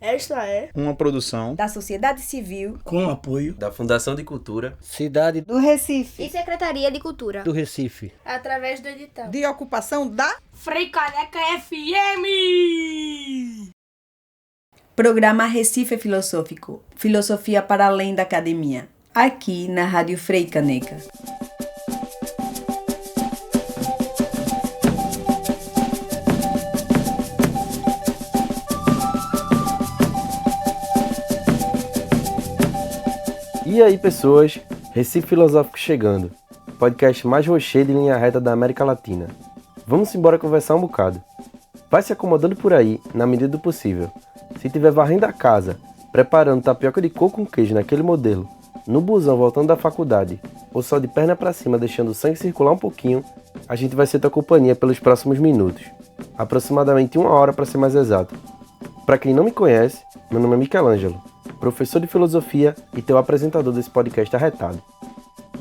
Esta é uma produção da sociedade civil com apoio da Fundação de Cultura Cidade do Recife e Secretaria de Cultura do Recife, através do edital de ocupação da Frei Caneca FM. Programa Recife Filosófico, Filosofia para além da academia, aqui na Rádio Frei Caneca. E aí, pessoas, Recife Filosófico chegando, podcast mais rochedo em linha reta da América Latina. Vamos embora conversar um bocado. Vai se acomodando por aí, na medida do possível. Se tiver varrendo a casa, preparando tapioca de coco com queijo naquele modelo, no busão voltando da faculdade, ou só de perna pra cima deixando o sangue circular um pouquinho, a gente vai ser tua companhia pelos próximos minutos. Aproximadamente 1 hora para ser mais exato. Para quem não me conhece, meu nome é Michelangelo, professor de filosofia e teu apresentador desse podcast arretado.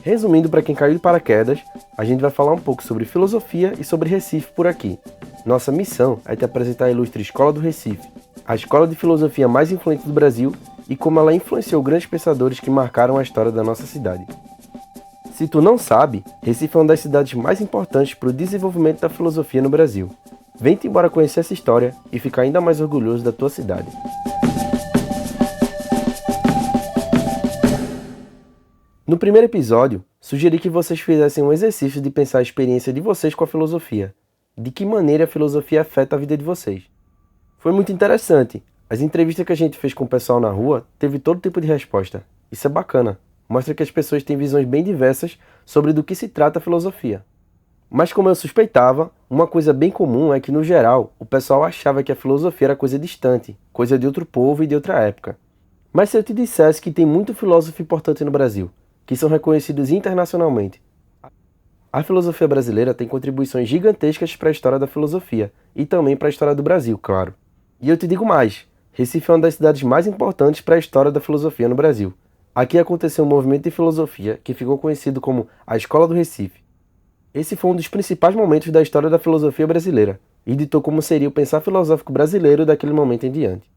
Resumindo, para quem caiu de paraquedas, a gente vai falar um pouco sobre filosofia e sobre Recife por aqui. Nossa missão é te apresentar a ilustre Escola do Recife, a escola de filosofia mais influente do Brasil e como ela influenciou grandes pensadores que marcaram a história da nossa cidade. Se tu não sabe, Recife é uma das cidades mais importantes para o desenvolvimento da filosofia no Brasil. Vem-te embora conhecer essa história e ficar ainda mais orgulhoso da tua cidade. No primeiro episódio, sugeri que vocês fizessem um exercício de pensar a experiência de vocês com a filosofia. De que maneira a filosofia afeta a vida de vocês. Foi muito interessante. As entrevistas que a gente fez com o pessoal na rua teve todo tipo de resposta. Isso é bacana. Mostra que as pessoas têm visões bem diversas sobre do que se trata a filosofia. Mas como eu suspeitava, uma coisa bem comum é que, no geral, o pessoal achava que a filosofia era coisa distante, coisa de outro povo e de outra época. Mas se eu te dissesse que tem muito filósofo importante no Brasil, que são reconhecidos internacionalmente. A filosofia brasileira tem contribuições gigantescas para a história da filosofia e também para a história do Brasil, claro. E eu te digo mais, Recife é uma das cidades mais importantes para a história da filosofia no Brasil. Aqui aconteceu um movimento de filosofia que ficou conhecido como a Escola do Recife. Esse foi um dos principais momentos da história da filosofia brasileira e ditou como seria o pensar filosófico brasileiro daquele momento em diante.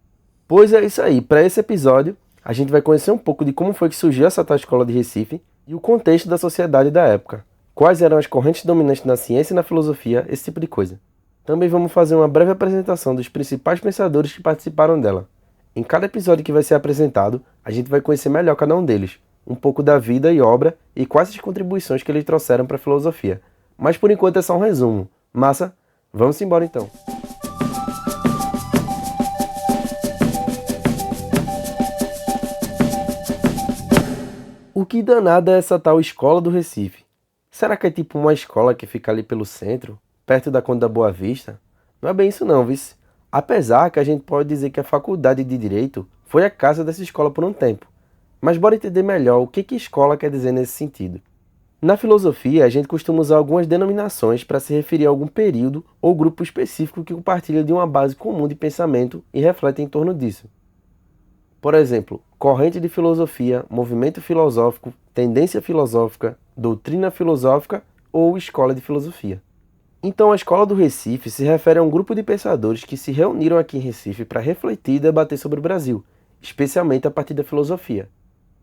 Pois é isso aí, para esse episódio, a gente vai conhecer um pouco de como foi que surgiu essa tal escola de Recife e o contexto da sociedade da época. Quais eram as correntes dominantes na ciência e na filosofia, esse tipo de coisa. Também vamos fazer uma breve apresentação dos principais pensadores que participaram dela. Em cada episódio que vai ser apresentado, a gente vai conhecer melhor cada um deles, um pouco da vida e obra e quais as contribuições que eles trouxeram para a filosofia. Mas por enquanto é só um resumo. Massa? Vamos embora então. O que danada é essa tal Escola do Recife? Será que é tipo uma escola que fica ali pelo centro, perto da Conde da Boa Vista? Não é bem isso não, vice. Apesar que a gente pode dizer que a Faculdade de Direito foi a casa dessa escola por um tempo. Mas bora entender melhor o que escola quer dizer nesse sentido. Na filosofia, a gente costuma usar algumas denominações para se referir a algum período ou grupo específico que compartilha de uma base comum de pensamento e reflete em torno disso. Por exemplo, corrente de filosofia, movimento filosófico, tendência filosófica, doutrina filosófica ou escola de filosofia. Então, a Escola do Recife se refere a um grupo de pensadores que se reuniram aqui em Recife para refletir e debater sobre o Brasil, especialmente a partir da filosofia.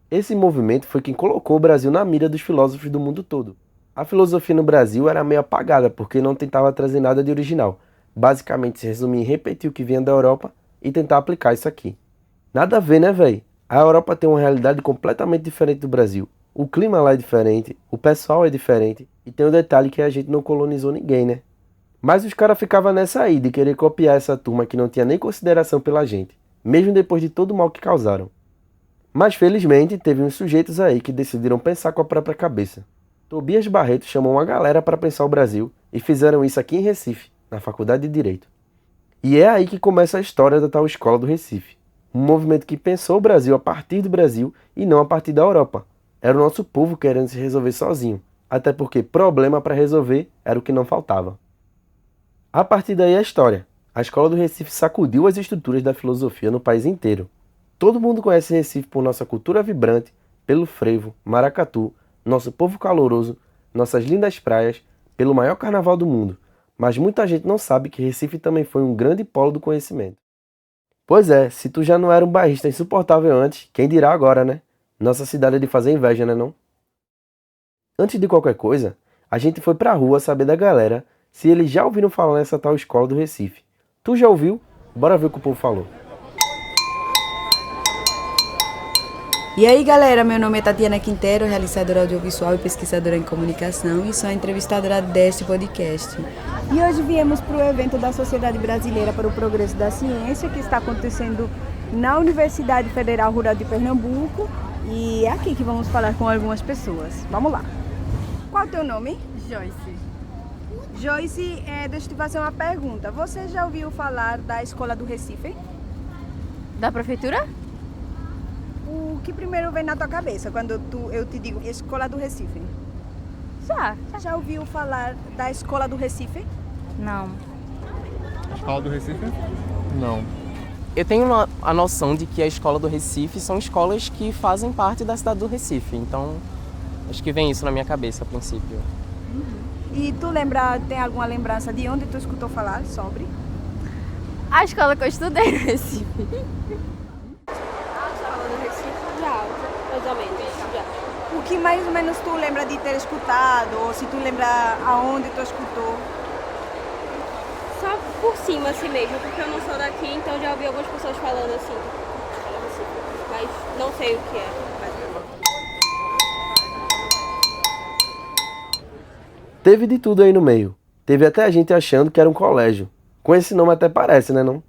Esse movimento foi quem colocou o Brasil na mira dos filósofos do mundo todo. A filosofia no Brasil era meio apagada porque não tentava trazer nada de original. Basicamente se resumia em repetir o que vinha da Europa e tentar aplicar isso aqui. Nada a ver, né, véi? A Europa tem uma realidade completamente diferente do Brasil. O clima lá é diferente, o pessoal é diferente, e tem o detalhe que a gente não colonizou ninguém, né? Mas os caras ficavam nessa aí de querer copiar essa turma que não tinha nem consideração pela gente, mesmo depois de todo o mal que causaram. Mas felizmente teve uns sujeitos aí que decidiram pensar com a própria cabeça. Tobias Barreto chamou uma galera para pensar o Brasil e fizeram isso aqui em Recife, na Faculdade de Direito. E é aí que começa a história da tal Escola do Recife. Um movimento que pensou o Brasil a partir do Brasil e não a partir da Europa. Era o nosso povo querendo se resolver sozinho, até porque problema para resolver era o que não faltava. A partir daí a história. A Escola do Recife sacudiu as estruturas da filosofia no país inteiro. Todo mundo conhece Recife por nossa cultura vibrante, pelo frevo, maracatu, nosso povo caloroso, nossas lindas praias, pelo maior carnaval do mundo. Mas muita gente não sabe que Recife também foi um grande polo do conhecimento. Pois é, se tu já não era um bairrista insuportável antes, quem dirá agora, né? Nossa cidade é de fazer inveja, né não? Antes de qualquer coisa, a gente foi pra rua saber da galera se eles já ouviram falar nessa tal escola do Recife. Tu já ouviu? Bora ver o que o povo falou. E aí, galera, meu nome é Tatiana Quintero, realizadora audiovisual e pesquisadora em comunicação e sou a entrevistadora deste podcast. E hoje viemos para o evento da Sociedade Brasileira para o Progresso da Ciência, que está acontecendo na Universidade Federal Rural de Pernambuco, e é aqui que vamos falar com algumas pessoas. Vamos lá. Qual é o teu nome? Joyce. Joyce, deixa eu te fazer uma pergunta. Você já ouviu falar da Escola do Recife? Da prefeitura? O que primeiro vem na tua cabeça quando eu te digo Escola do Recife? Já. Já ouviu falar da Escola do Recife? Não. Escola do Recife? Não. Eu tenho a noção de que a escola do Recife são escolas que fazem parte da cidade do Recife, então acho que vem isso na minha cabeça a princípio. E tu tem alguma lembrança de onde tu escutou falar sobre? A escola que eu estudei no Recife. Já, mais ou menos, já. O que mais ou menos tu lembra de ter escutado, ou se tu lembra aonde tu escutou? Só por cima assim mesmo, porque eu não sou daqui, então já ouvi algumas pessoas falando assim. Mas não sei o que é. Teve de tudo aí no meio. Teve até a gente achando que era um colégio. Com esse nome até parece, né não?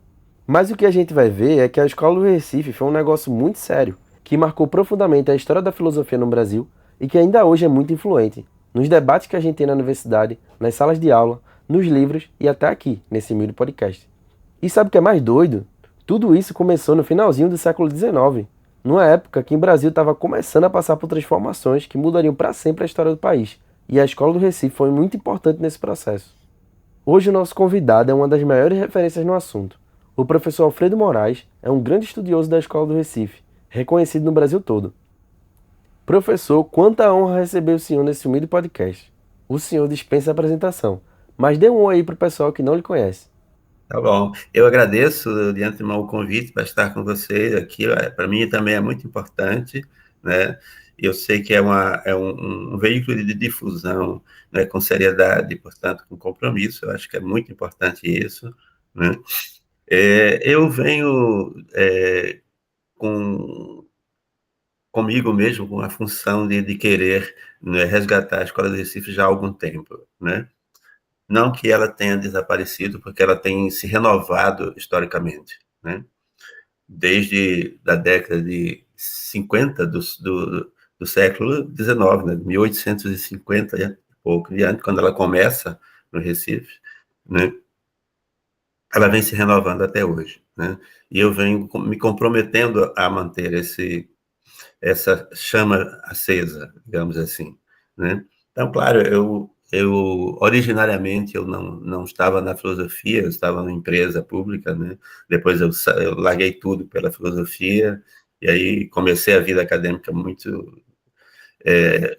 Mas o que a gente vai ver é que a Escola do Recife foi um negócio muito sério, que marcou profundamente a história da filosofia no Brasil e que ainda hoje é muito influente nos debates que a gente tem na universidade, nas salas de aula, nos livros e até aqui, nesse humilde podcast. E sabe o que é mais doido? Tudo isso começou no finalzinho do século XIX, numa época que o Brasil estava começando a passar por transformações que mudariam para sempre a história do país, e a Escola do Recife foi muito importante nesse processo. Hoje o nosso convidado é uma das maiores referências no assunto. O professor Alfredo Moraes é um grande estudioso da Escola do Recife, reconhecido no Brasil todo. Professor, quanta honra receber o senhor nesse humilde podcast. O senhor dispensa a apresentação, mas dê um oi aí para o pessoal que não lhe conhece. Tá bom. Eu agradeço de antemão o convite para estar com vocês aqui. Para mim também é muito importante, né? Eu sei que é um veículo de difusão, né, com seriedade, portanto, com compromisso. Eu acho que é muito importante isso, né? Eu venho comigo mesmo com a função de querer, né, resgatar a Escola do Recife já há algum tempo, né? Não que ela tenha desaparecido, porque ela tem se renovado historicamente, né? Desde a década de 50 do século XIX, né? 1850 e pouco diante, quando ela começa no Recife, né? Ela vem se renovando até hoje, né? E eu venho me comprometendo a manter essa chama acesa, digamos assim, né? Então, claro, eu originariamente eu não estava na filosofia, eu estava numa empresa pública, né? Depois eu larguei tudo pela filosofia e aí comecei a vida acadêmica muito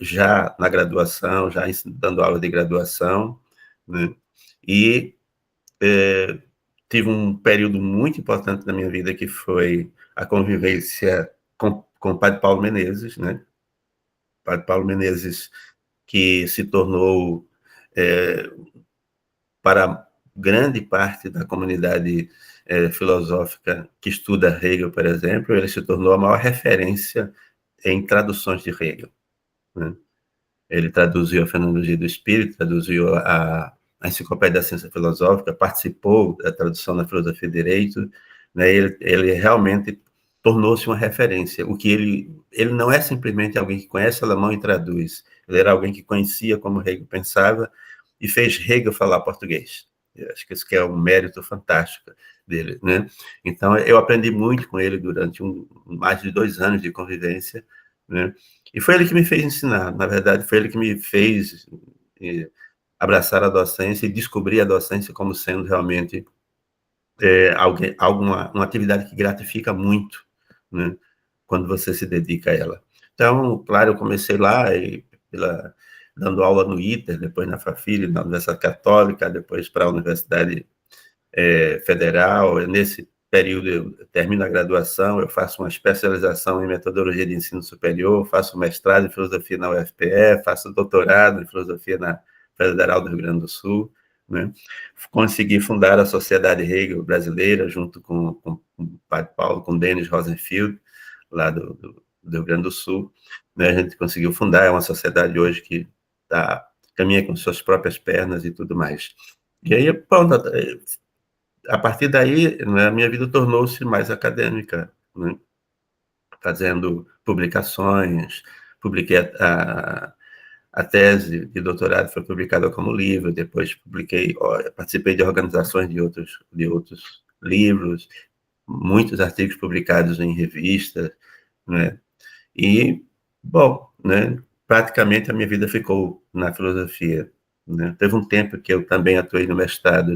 já na graduação, já dando aula de graduação, né? E tive um período muito importante na minha vida que foi a convivência com o padre Paulo Menezes, né? Padre Paulo Menezes, que se tornou, para grande parte da comunidade filosófica que estuda Hegel, por exemplo, ele se tornou a maior referência em traduções de Hegel, né? Ele traduziu a Fenomenologia do Espírito, traduziu a Enciclopédia da Ciência Filosófica, participou da tradução na Filosofia e Direito, né? Ele realmente tornou-se uma referência. O que ele não é simplesmente alguém que conhece alemão e traduz, ele era alguém que conhecia como Hegel pensava e fez Hegel falar português. Eu acho que isso que é um mérito fantástico dele, né? Então, eu aprendi muito com ele durante mais de 2 anos de convivência, né? E foi ele que me fez ensinar, na verdade, foi ele que me fez abraçar a docência e descobrir a docência como sendo realmente uma atividade que gratifica muito, né, quando você se dedica a ela. Então, claro, eu comecei lá dando aula no ITER, depois na Fafili, na Universidade Católica, depois para a Universidade Federal. período eu termino a graduação, eu faço uma especialização em metodologia de ensino superior, faço mestrado em filosofia na UFPE, faço doutorado em filosofia na Federal do Rio Grande do Sul, né? Consegui fundar a Sociedade Hegel Brasileira, junto com o Padre Paulo, com Denis Rosenfield, lá do Rio Grande do Sul, né? A gente conseguiu fundar, é uma sociedade hoje que caminha com suas próprias pernas e tudo mais. E aí, pronto, a partir daí, né, a minha vida tornou-se mais acadêmica, né? Fazendo publicações, publiquei a tese de doutorado, foi publicada como livro, depois participei de organizações de outros livros, muitos artigos publicados em revistas, né? E, bom, né, praticamente a minha vida ficou na filosofia, né? Teve um tempo que eu também atuei no mestrado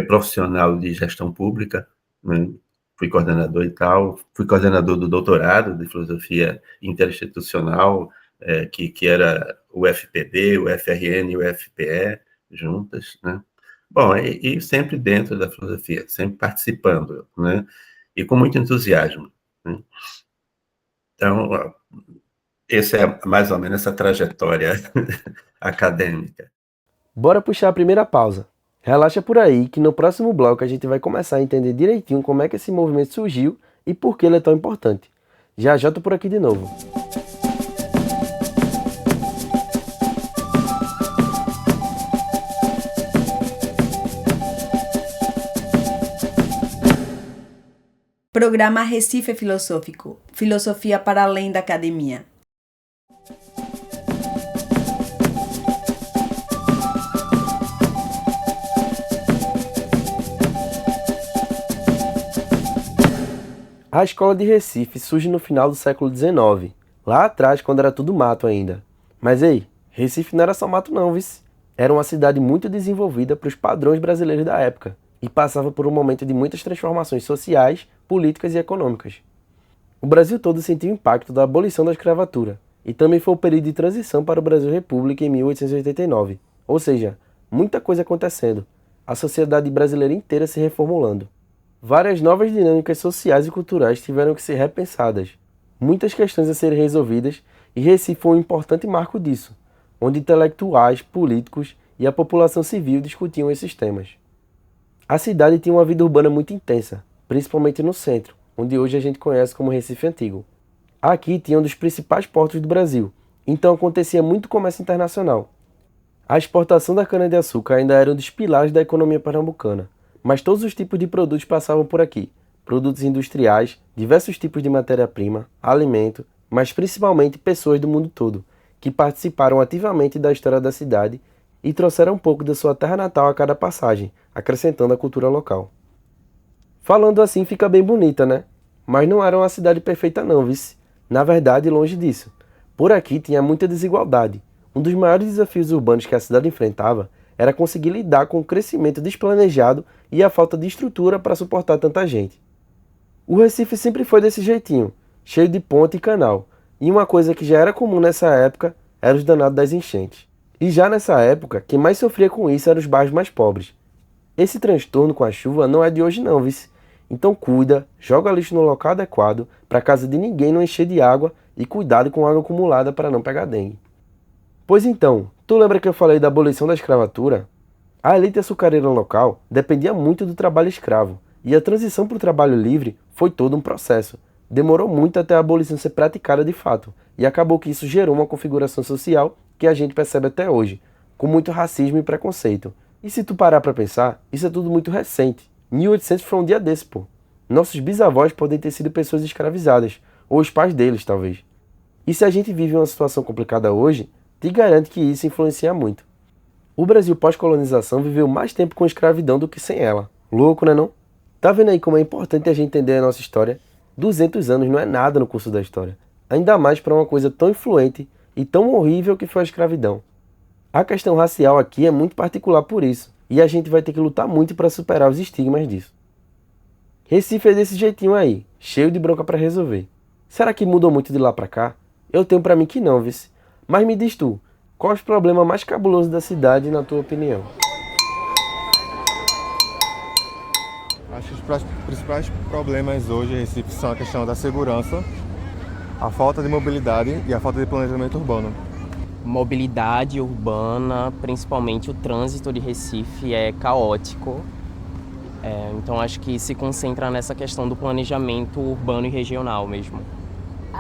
profissional de gestão pública, né? Fui coordenador e tal, fui coordenador do doutorado de filosofia interinstitucional, que era o FPB, o FRN e o FPE juntas, né? Bom, e sempre dentro da filosofia, sempre participando, né? E com muito entusiasmo, né? Então, essa é mais ou menos essa trajetória acadêmica. Bora puxar a primeira pausa. Relaxa por aí que no próximo bloco a gente vai começar a entender direitinho como é que esse movimento surgiu e por que ele é tão importante. Já já tô por aqui de novo. Programa Recife Filosófico. Filosofia para além da academia. A escola de Recife surge no final do século XIX, lá atrás quando era tudo mato ainda. Mas ei, Recife não era só mato não, vice. Era uma cidade muito desenvolvida para os padrões brasileiros da época e passava por um momento de muitas transformações sociais, políticas e econômicas. O Brasil todo sentiu o impacto da abolição da escravatura e também foi o período de transição para o Brasil República em 1889, ou seja, muita coisa acontecendo, a sociedade brasileira inteira se reformulando. Várias novas dinâmicas sociais e culturais tiveram que ser repensadas, muitas questões a serem resolvidas e Recife foi um importante marco disso, onde intelectuais, políticos e a população civil discutiam esses temas. A cidade tinha uma vida urbana muito intensa, principalmente no centro, onde hoje a gente conhece como Recife Antigo. Aqui tinha um dos principais portos do Brasil, então acontecia muito comércio internacional. A exportação da cana-de-açúcar ainda era um dos pilares da economia pernambucana, mas todos os tipos de produtos passavam por aqui. Produtos industriais, diversos tipos de matéria-prima, alimento, mas principalmente pessoas do mundo todo, que participaram ativamente da história da cidade e trouxeram um pouco da sua terra natal a cada passagem, acrescentando a cultura local. Falando assim fica bem bonita, né? Mas não era uma cidade perfeita não, vice. Na verdade, longe disso. Por aqui tinha muita desigualdade. Um dos maiores desafios urbanos que a cidade enfrentava era conseguir lidar com o crescimento desplanejado e a falta de estrutura para suportar tanta gente. O Recife sempre foi desse jeitinho, cheio de ponte e canal, e uma coisa que já era comum nessa época era os danados das enchentes. E já nessa época, quem mais sofria com isso eram os bairros mais pobres. Esse transtorno com a chuva não é de hoje não, vice. Então cuida, joga lixo no local adequado para a casa de ninguém não encher de água e cuidado com água acumulada para não pegar dengue. Pois então, tu lembra que eu falei da abolição da escravatura? A elite açucareira local dependia muito do trabalho escravo, e a transição para o trabalho livre foi todo um processo. Demorou muito até a abolição ser praticada de fato, e acabou que isso gerou uma configuração social que a gente percebe até hoje, com muito racismo e preconceito. E se tu parar para pensar, isso é tudo muito recente. 1800 foi um dia desse, pô. Nossos bisavós podem ter sido pessoas escravizadas, ou os pais deles, talvez. E se a gente vive uma situação complicada hoje, te garanto que isso influencia muito. O Brasil pós-colonização viveu mais tempo com escravidão do que sem ela. Louco, né não? Tá vendo aí como é importante a gente entender a nossa história? 200 anos não é nada no curso da história. Ainda mais para uma coisa tão influente e tão horrível que foi a escravidão. A questão racial aqui é muito particular por isso, e a gente vai ter que lutar muito para superar os estigmas disso. Recife é desse jeitinho aí, cheio de bronca para resolver. Será que mudou muito de lá para cá? Eu tenho para mim que não, vice. Mas me diz tu, qual é o problema mais cabuloso da cidade na tua opinião? Acho que os principais problemas hoje em Recife são a questão da segurança, a falta de mobilidade e a falta de planejamento urbano. Mobilidade urbana, principalmente o trânsito de Recife é caótico. Então acho que se concentra nessa questão do planejamento urbano e regional mesmo.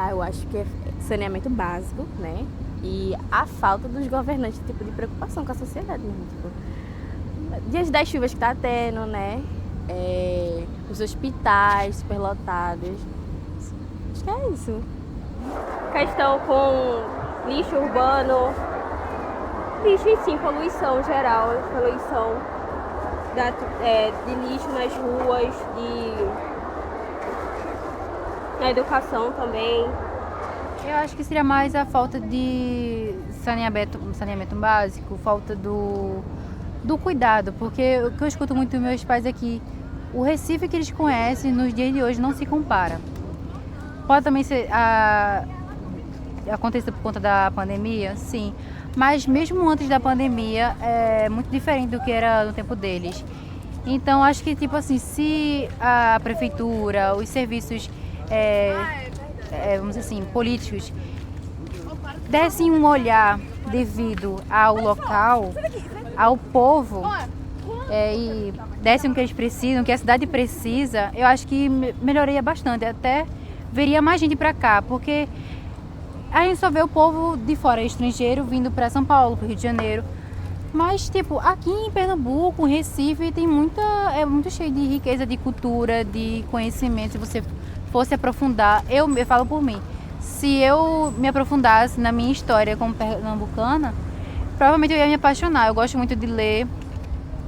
Eu acho que é saneamento básico, né? E a falta dos governantes, tipo, de preocupação com a sociedade mesmo. Tipo, dias das chuvas que tá tendo, né? Os hospitais superlotados. Acho que é isso. Questão com lixo urbano, lixo em si, poluição geral, poluição de lixo nas ruas, na educação também. Eu acho que seria mais a falta de saneamento básico, falta do cuidado, porque o que eu escuto muito dos meus pais aqui, o Recife que eles conhecem nos dias de hoje não se compara. Pode também ser acontecer por conta da pandemia, sim, mas mesmo antes da pandemia é muito diferente do que era no tempo deles. Então acho que, tipo assim, se a prefeitura, os serviços vamos dizer assim, políticos, dessem um olhar devido ao local, ao povo, e dessem o que eles precisam, o que a cidade precisa, eu acho que melhoraria bastante. Até veria mais gente para cá, porque a gente só vê o povo de fora, estrangeiro, vindo para São Paulo, para o Rio de Janeiro. Mas, tipo, aqui em Pernambuco, em Recife, tem é muito cheio de riqueza de cultura, de conhecimento. Se você fosse aprofundar, eu falo por mim, se eu me aprofundasse na minha história como pernambucana, provavelmente eu ia me apaixonar. Eu gosto muito de ler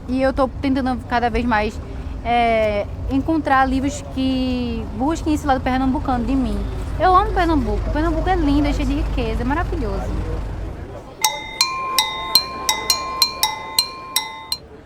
e eu estou tentando cada vez mais encontrar livros que busquem esse lado pernambucano de mim. Eu amo Pernambuco. Pernambuco é lindo, é cheio de riqueza, é maravilhoso.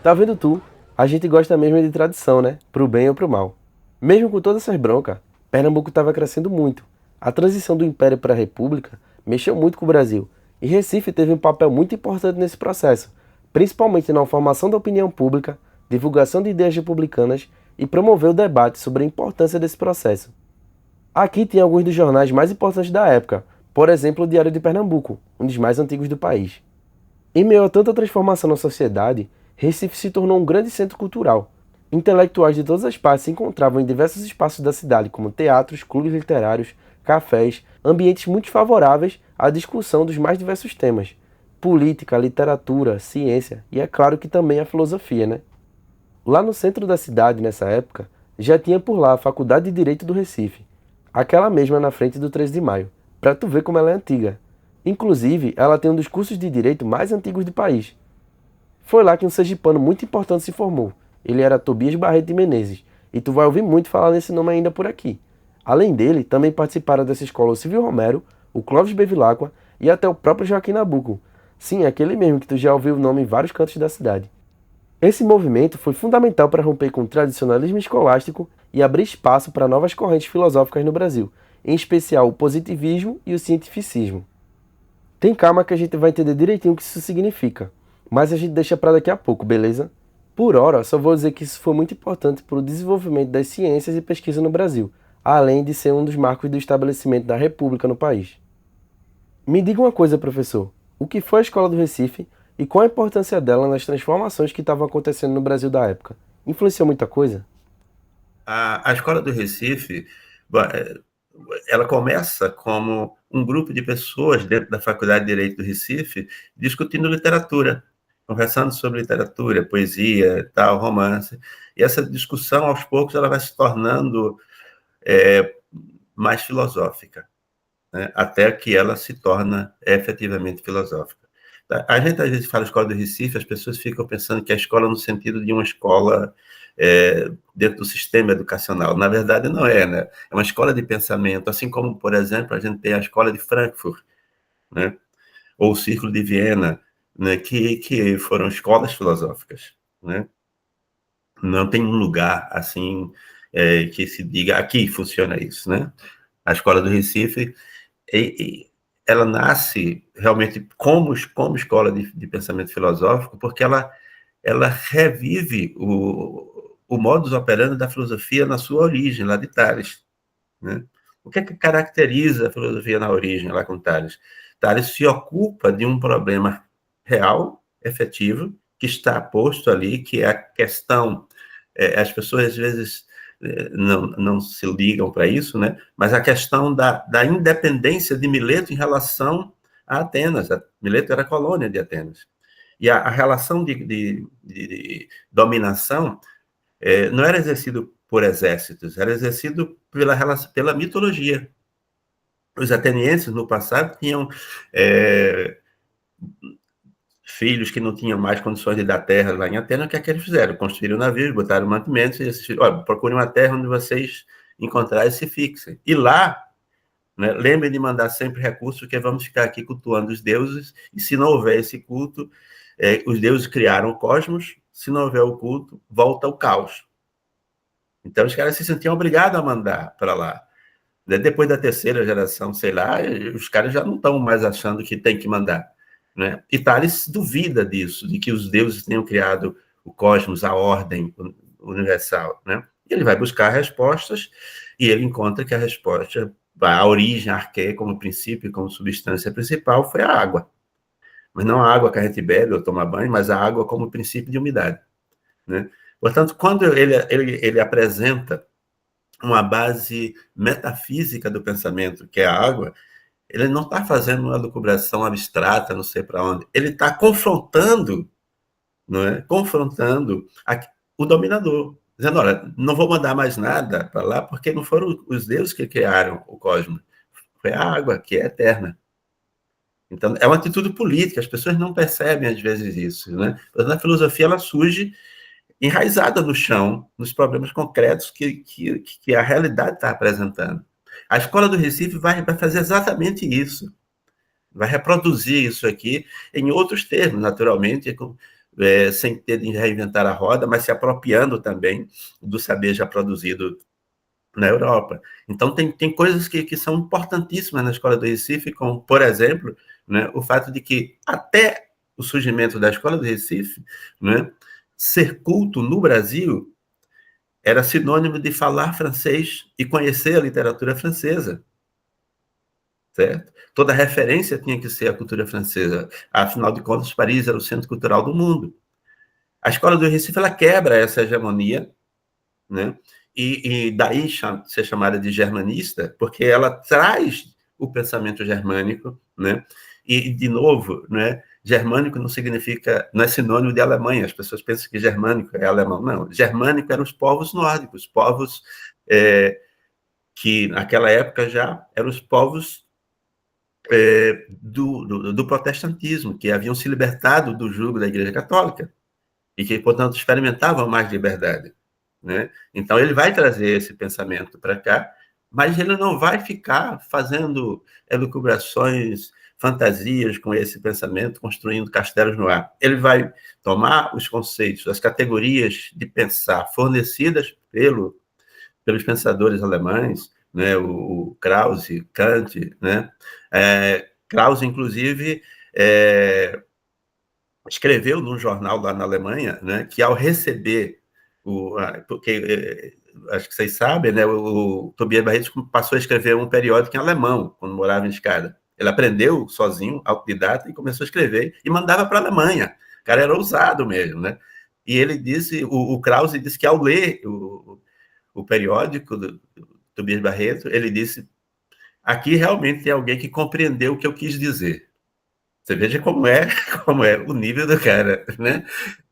Tá vendo tu? A gente gosta mesmo de tradição, né? Pro bem ou pro mal. Mesmo com todas essas broncas, Pernambuco estava crescendo muito. A transição do Império para a República mexeu muito com o Brasil, e Recife teve um papel muito importante nesse processo, principalmente na formação da opinião pública, divulgação de ideias republicanas e promover o debate sobre a importância desse processo. Aqui tem alguns dos jornais mais importantes da época, por exemplo, o Diário de Pernambuco, um dos mais antigos do país. Em meio a tanta transformação na sociedade, Recife se tornou um grande centro cultural. Intelectuais de todas as partes se encontravam em diversos espaços da cidade, como teatros, clubes literários, cafés, ambientes muito favoráveis à discussão dos mais diversos temas: política, literatura, ciência e, é claro, que também a filosofia, né? Lá no centro da cidade, nessa época, já tinha por lá a Faculdade de Direito do Recife, aquela mesma na frente do 13 de Maio, pra tu ver como ela é antiga. Inclusive, ela tem um dos cursos de direito mais antigos do país. Foi lá que um sergipano muito importante se formou. Ele era Tobias Barreto de Menezes, e tu vai ouvir muito falar nesse nome ainda por aqui. Além dele, também participaram dessa escola o Silvio Romero, o Clóvis Bevilacqua e até o próprio Joaquim Nabuco. Sim, aquele mesmo que tu já ouviu o nome em vários cantos da cidade. Esse movimento foi fundamental para romper com o tradicionalismo escolástico e abrir espaço para novas correntes filosóficas no Brasil, em especial o positivismo e o cientificismo. Tem calma que a gente vai entender direitinho o que isso significa, mas a gente deixa para daqui a pouco, beleza? Por hora, só vou dizer que isso foi muito importante para o desenvolvimento das ciências e pesquisa no Brasil, além de ser um dos marcos do estabelecimento da República no país. Me diga uma coisa, professor, o que foi a Escola do Recife e qual a importância dela nas transformações que estavam acontecendo no Brasil da época? Influenciou muita coisa? A Escola do Recife, ela começa como um grupo de pessoas dentro da Faculdade de Direito do Recife discutindo literatura, conversando sobre literatura, poesia, tal, romance. E essa discussão, aos poucos, ela vai se tornando mais filosófica, né? Até que ela se torna efetivamente filosófica. A gente, às vezes, fala Escola do Recife, as pessoas ficam pensando que é a escola no sentido de uma escola dentro do sistema educacional. Na verdade, não é, né? É uma escola de pensamento, assim como, por exemplo, a gente tem a Escola de Frankfurt, né? Ou o Círculo de Viena, né? Que foram escolas filosóficas, né? Não tem um lugar, assim, que se diga, aqui funciona isso, né? A Escola do Recife, ela nasce realmente como escola de pensamento filosófico, porque ela revive o modus operandi da filosofia na sua origem, lá de Tales, né? O que é que caracteriza a filosofia na origem, lá com Tales? Tales se ocupa de um problema real, efetivo, que está posto ali, que é a questão, as pessoas às vezes não se ligam para isso, né? Mas a questão da independência de Mileto em relação a Atenas. Mileto era colônia de Atenas. E a relação de dominação não era exercido por exércitos, era exercido pela mitologia. Os atenienses, no passado, tinham filhos que não tinham mais condições de dar terra lá em Atenas. O que é que eles fizeram? Construíram navios, botaram mantimentos, e esses filhos, olha, procurem uma terra onde vocês encontrarem e se fixem. E lá, né, lembrem de mandar sempre recursos, porque vamos ficar aqui cultuando os deuses, e se não houver esse culto, os deuses criaram o cosmos, se não houver o culto, volta o caos. Então, os caras se sentiam obrigados a mandar para lá. Depois da terceira geração, sei lá, os caras já não estão mais achando que tem que mandar, né? E Tales duvida disso, de que os deuses tenham criado o cosmos, a ordem universal, né? E ele vai buscar respostas, e ele encontra que a resposta, a origem, a arqué, como princípio, como substância principal, foi a água. Mas não a água que a gente bebe ou toma banho, mas a água como princípio de umidade, né? Portanto, quando ele apresenta uma base metafísica do pensamento, que é a água, ele não está fazendo uma lucubração abstrata, não sei para onde. Ele está confrontando, não é? Confrontando o dominador, dizendo, olha, não vou mandar mais nada para lá, porque não foram os deuses que criaram o cosmos, foi a água, que é eterna. Então, é uma atitude política, as pessoas não percebem às vezes isso, né? Mas na filosofia ela surge enraizada no chão, nos problemas concretos que a realidade está apresentando. A Escola do Recife vai fazer exatamente isso. Vai reproduzir isso aqui em outros termos, naturalmente, sem ter de reinventar a roda, mas se apropriando também do saber já produzido na Europa. Então, tem coisas que são importantíssimas na Escola do Recife, como, por exemplo, né, o fato de que até o surgimento da Escola do Recife, né, ser culto no Brasil era sinônimo de falar francês e conhecer a literatura francesa, certo? Toda referência tinha que ser a cultura francesa. Afinal de contas, Paris era o centro cultural do mundo. A Escola do Recife ela quebra essa hegemonia, né? E daí ser chamada de germanista, porque ela traz o pensamento germânico, né? E, de novo, né, germânico não é sinônimo de Alemanha. As pessoas pensam que germânico é alemão. Não, germânico eram os povos nórdicos, povos que, naquela época, já eram os povos do protestantismo, que haviam se libertado do jugo da Igreja Católica e que, portanto, experimentavam mais liberdade, né? Então, ele vai trazer esse pensamento para cá, mas ele não vai ficar fazendo elucubrações, fantasias com esse pensamento, construindo castelos no ar. Ele vai tomar os conceitos, as categorias de pensar fornecidas pelos pensadores alemães, né, o Krause, Kant, né? Krause, inclusive, escreveu num jornal lá na Alemanha, né, que ao receber porque acho que vocês sabem, né, o Tobias Barreto passou a escrever um periódico em alemão quando morava em Escada. Ele aprendeu sozinho, autodidata, e começou a escrever e mandava para a Alemanha. O cara era ousado mesmo, né? E ele disse, o Krause disse que ao ler o periódico do Tobias Barreto, ele disse: aqui realmente tem alguém que compreendeu o que eu quis dizer. Você veja como é o nível do cara, né?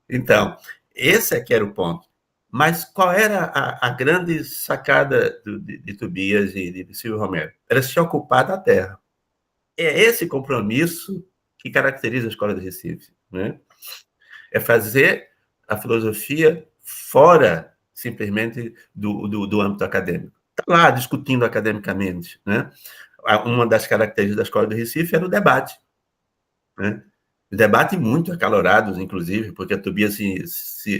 Então, esse é que era o ponto. Mas qual era a grande sacada de Tobias e de Silvio Romero? Era se ocupar da terra. É esse compromisso que caracteriza a Escola do Recife, né? É fazer a filosofia fora simplesmente do âmbito acadêmico. Está lá discutindo academicamente, né? Uma das características da Escola do Recife era o debate, né? Debate muito acalorados, inclusive, porque Tobias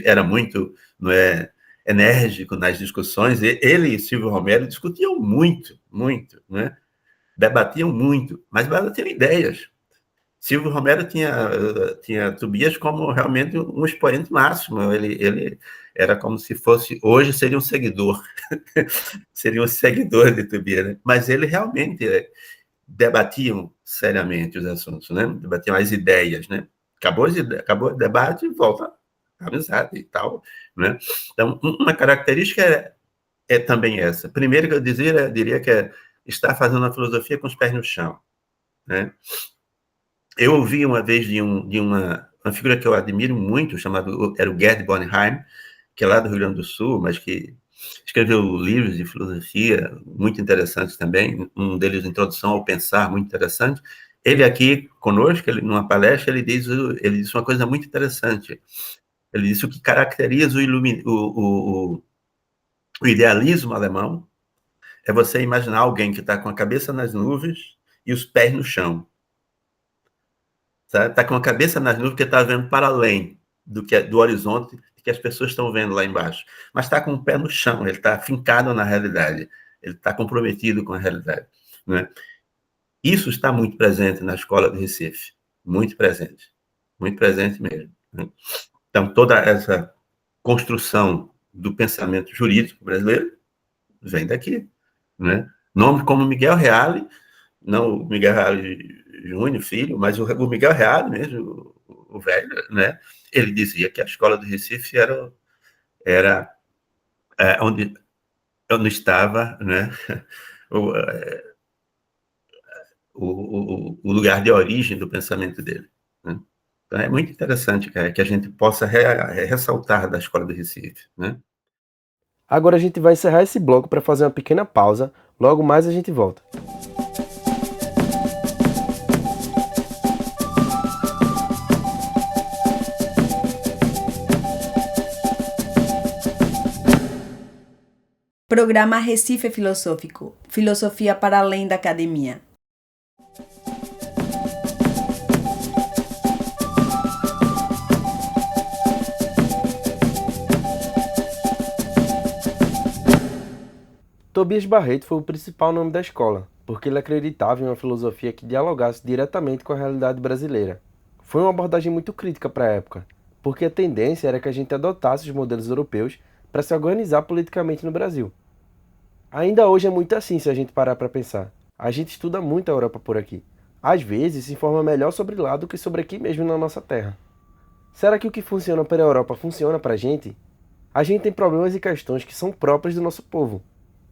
era muito, não é, enérgico nas discussões. Ele e Silvio Romero discutiam muito, muito, né? Debatiam muito, mas debatiam ideias. Silvio Romero tinha Tobias como realmente um expoente máximo. Ele era como se fosse, hoje seria um seguidor, seria um seguidor de Tobias, né? Mas ele realmente debatiam seriamente os assuntos, né? Debatiam as ideias, né? Acabou o debate e volta a amizade e tal, né? Então, uma característica é também essa. Primeiro que eu diria que é estar fazendo a filosofia com os pés no chão, né? Eu ouvi uma vez de uma figura que eu admiro muito, era o Gerd Bornheim, que é lá do Rio Grande do Sul, mas que escreveu livros de filosofia muito interessantes também, um deles, Introdução ao Pensar, muito interessante. Ele aqui conosco, numa palestra, ele disse uma coisa muito interessante. Ele disse o que caracteriza o idealismo alemão é você imaginar alguém que está com a cabeça nas nuvens e os pés no chão. Está com a cabeça nas nuvens, porque está vendo para além do horizonte que as pessoas estão vendo lá embaixo. Mas está com o pé no chão, ele está fincado na realidade, ele está comprometido com a realidade, né? Isso está muito presente na escola de Recife, muito presente mesmo, né? Então, toda essa construção do pensamento jurídico brasileiro vem daqui, né? Nomes como Miguel Reale, não o Miguel Reale Júnior, filho, mas o Miguel Reale mesmo, o velho, né? Ele dizia que a escola do Recife era onde estava, né? o lugar de origem do pensamento dele, né? Então é muito interessante, cara, que a gente possa ressaltar da escola do Recife, né? Agora a gente vai encerrar esse bloco para fazer uma pequena pausa, logo mais a gente volta. Programa Recife Filosófico, Filosofia para além da academia. Tobias Barreto foi o principal nome da escola, porque ele acreditava em uma filosofia que dialogasse diretamente com a realidade brasileira. Foi uma abordagem muito crítica para a época, porque a tendência era que a gente adotasse os modelos europeus para se organizar politicamente no Brasil. Ainda hoje é muito assim se a gente parar para pensar. A gente estuda muito a Europa por aqui. Às vezes se informa melhor sobre lá do que sobre aqui mesmo na nossa terra. Será que o que funciona para a Europa funciona para a gente? A gente tem problemas e questões que são próprias do nosso povo.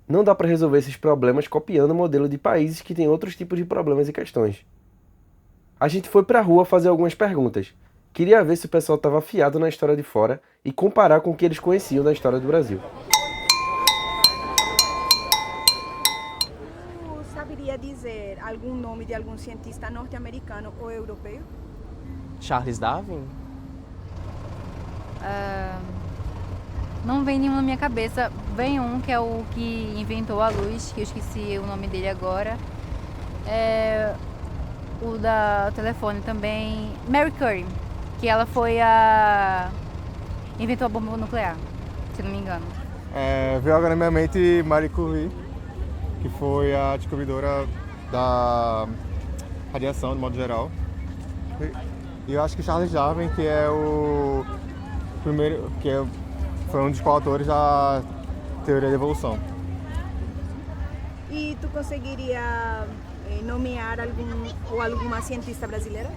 Não dá para resolver esses problemas copiando o modelo de países que têm outros tipos de problemas e questões. A gente foi para a rua fazer algumas perguntas. Queria ver se o pessoal estava afiado na história de fora e comparar com o que eles conheciam da história do Brasil. Você saberia dizer algum nome de algum cientista norte-americano ou europeu? Charles Darwin? Não vem nenhum na minha cabeça. Vem um que é o que inventou a luz, que eu esqueci o nome dele agora. O da telefone também. Mary Curie, que ela foi inventou a bomba nuclear, se não me engano. Veio agora na minha mente Marie Curie, que foi a descobridora da radiação, de modo geral. E eu acho que Charles Darwin, que é o primeiro, foi um dos coautores da teoria da evolução. E tu conseguiria nomear alguma cientista brasileira?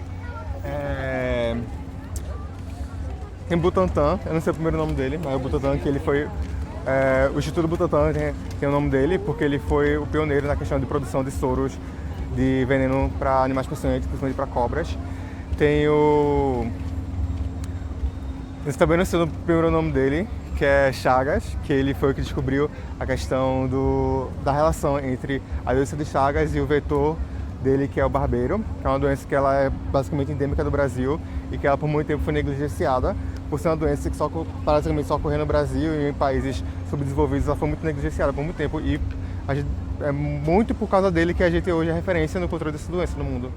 Tem Butantan, eu não sei o primeiro nome dele, mas o Butantan, que ele foi... o Instituto Butantan tem o nome dele porque ele foi o pioneiro na questão de produção de soros de veneno para animais peçonhentos, principalmente para cobras. Tem o... Eu também não sei o primeiro nome dele, que é Chagas, que ele foi o que descobriu a questão da relação entre a doença de Chagas e o vetor dele, que é o barbeiro, que é uma doença que ela é basicamente endêmica do Brasil e que ela por muito tempo foi negligenciada, por ser uma doença que basicamente só ocorria no Brasil e em países subdesenvolvidos. Ela foi muito negligenciada por muito tempo e é muito por causa dele que a gente hoje é referência no controle dessa doença no mundo.